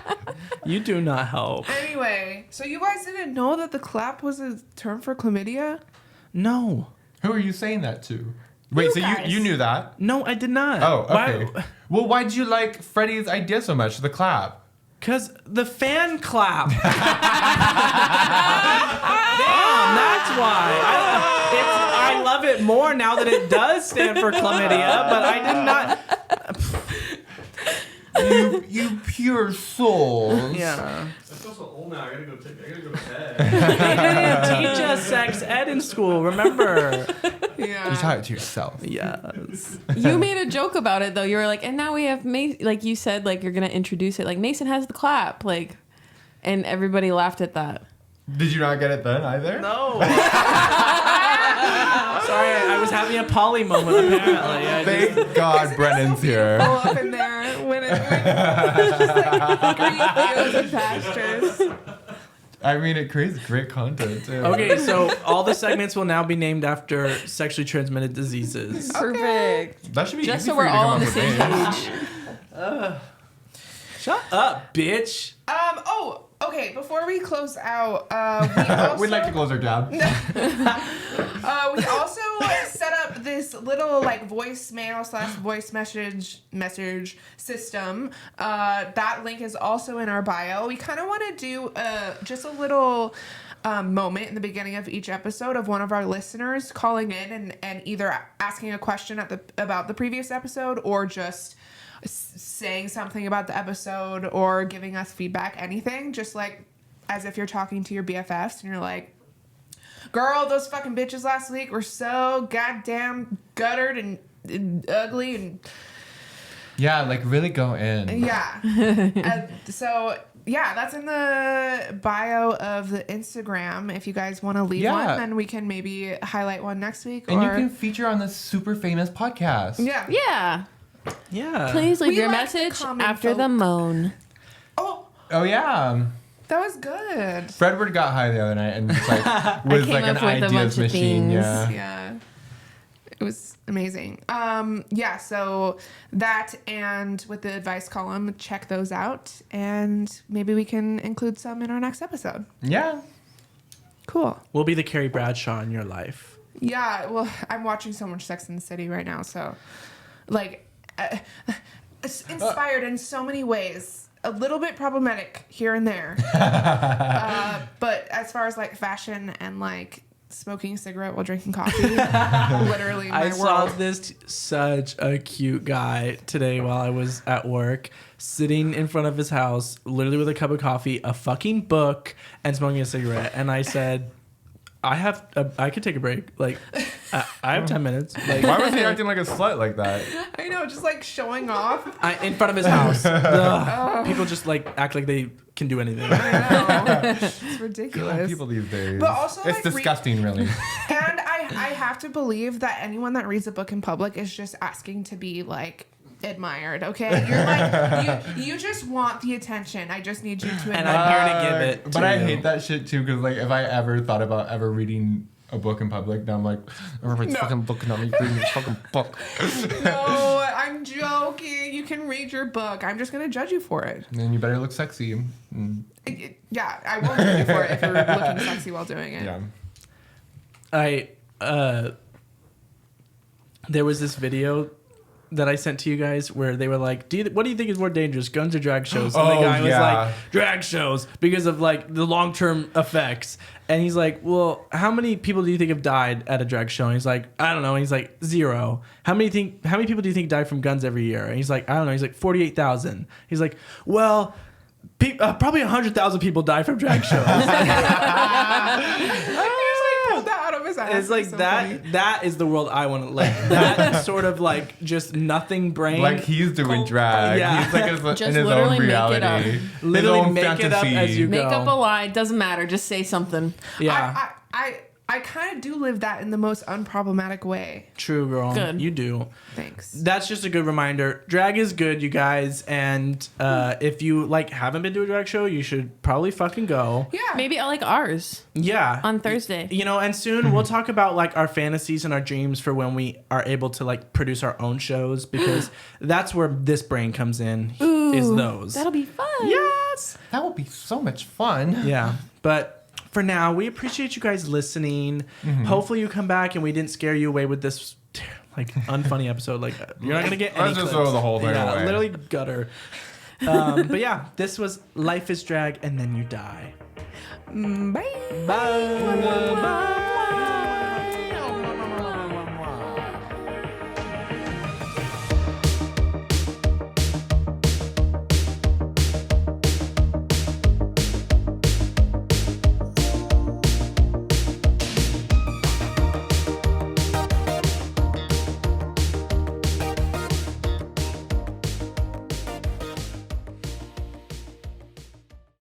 You do not help. Anyway, so you guys didn't know that the clap was a term for chlamydia? No. Who are you saying that to? Wait, so guys. you knew that? No, I did not. Oh, okay. Well, why'd you like Freddie's idea so much, the clap? Because the fan clap. Damn, that's why. I love it more now that it does stand for chlamydia, but I did not. You pure souls. Yeah. I feel so old now. I gotta go to bed. They didn't teach us sex ed in school, remember? Yeah. You taught it to yourself. Yes. you made a joke about it though. You were like, and now we have Mason. Like you said, like you're gonna introduce it. Like Mason has the clap. Like, and everybody laughed at that. Did you not get it then either? No. Sorry, I was having a Polly moment apparently. Thank God Brennan's here. All up in there when it's just like green fields and pastures. I mean, it creates great content too. Okay, so all the segments will now be named after sexually transmitted diseases. Perfect. That should be Just easy so for we're you to all come on the up with same names. page. Shut up, bitch. Oh, okay. Before we close out, we also, We'd like to close our tab. we also set up this little like voicemail / voice message system. That link is also in our bio. We kind of want to do just a little moment in the beginning of each episode of one of our listeners calling in and either asking a question about the previous episode or just saying something about the episode or giving us feedback, anything, just like as if you're talking to your BFFs and you're like, Girl, those fucking bitches last week were so goddamn guttered and ugly and Yeah, like really go in. yeah. So yeah, that's in the bio of the Instagram. If you guys want to leave one, then we can maybe highlight one next week. And you can feature on this super famous podcast. Yeah. Yeah. Yeah. Please leave We your like the message common after folk. the moan. Oh, Oh yeah. that was good. Fredward got high the other night and just like was came like an up with a ideas bunch of machine. things. Yeah. Yeah. It was amazing. Yeah, so that and with the advice column, check those out and maybe we can include some in our next episode. Yeah. Cool. We'll be the Carrie Bradshaw in your life. Yeah, well, I'm watching so much Sex in the City right now, so like it's inspired in so many ways. A little bit problematic here and there. But as far as like fashion and like smoking a cigarette while drinking coffee, literally my I world. saw this such a cute guy today while I was at work, sitting in front of his house, literally with a cup of coffee, a fucking book, and smoking a cigarette. And I said, I could take a break. Like, I have 10 minutes. Like, Why was he acting like a slut like that? I know, just like showing off. in front of his house. Ugh. People just like act like they can do anything. I know. It's God, ridiculous. people these days. But also, it's like, disgusting, really. And I have to believe that anyone that reads a book in public is just asking to be like admired. Okay, you're like you just want the attention. I just need you to admire. And I'm here to give it. But to I you. hate that shit too, because like if I ever thought about ever reading a book in public, now I'm like, everybody's No. fucking looking at me reading this fucking book. No, I'm joking. You can read your book. I'm just gonna judge you for it. And then you better look sexy. Mm, Yeah, I won't judge you for it if you're looking sexy while doing it. yeah. There was this video that I sent to you guys where they were like, what do you think is more dangerous, guns or drag shows? And the Oh, guy was yeah. like, drag shows, because of like the long-term effects. And he's like, well, how many people do you think have died at a drag show? And he's like, I don't know. And he's like, 0. How many people do you think die from guns every year? And he's like, I don't know. He's like, 48,000. He's like, well, probably 100,000 people die from drag shows. Pulled that out of his ass. It's like so that. funny. That is the world I want to like. That sort of like just nothing brain. Like he's doing Cold- drag. Yeah. He's like in Just his literally own make it up. reality. His Literally own make it up fantasy. as you Make go. up a lie. Doesn't matter. Just say something. Yeah, I kind of do live that in the most unproblematic way. true, girl. Good. You do. Thanks. That's just a good reminder. Drag is good, you guys. And if you like haven't been to a drag show, you should probably fucking go. Yeah. Maybe I like ours Yeah. on Thursday. You know, and soon we'll talk about like our fantasies and our dreams for when we are able to like produce our own shows, because that's where this brain comes in. Is those. That'll be fun. Yes. That would be so much fun. Yeah. But for now, we appreciate you guys listening. Hopefully you come back and we didn't scare you away with this like unfunny episode. Like you're not gonna get any Let's just clips. throw the whole thing away. Literally gutter. But yeah, this was Life is Drag and Then You Die. Bye. Bye. Bye.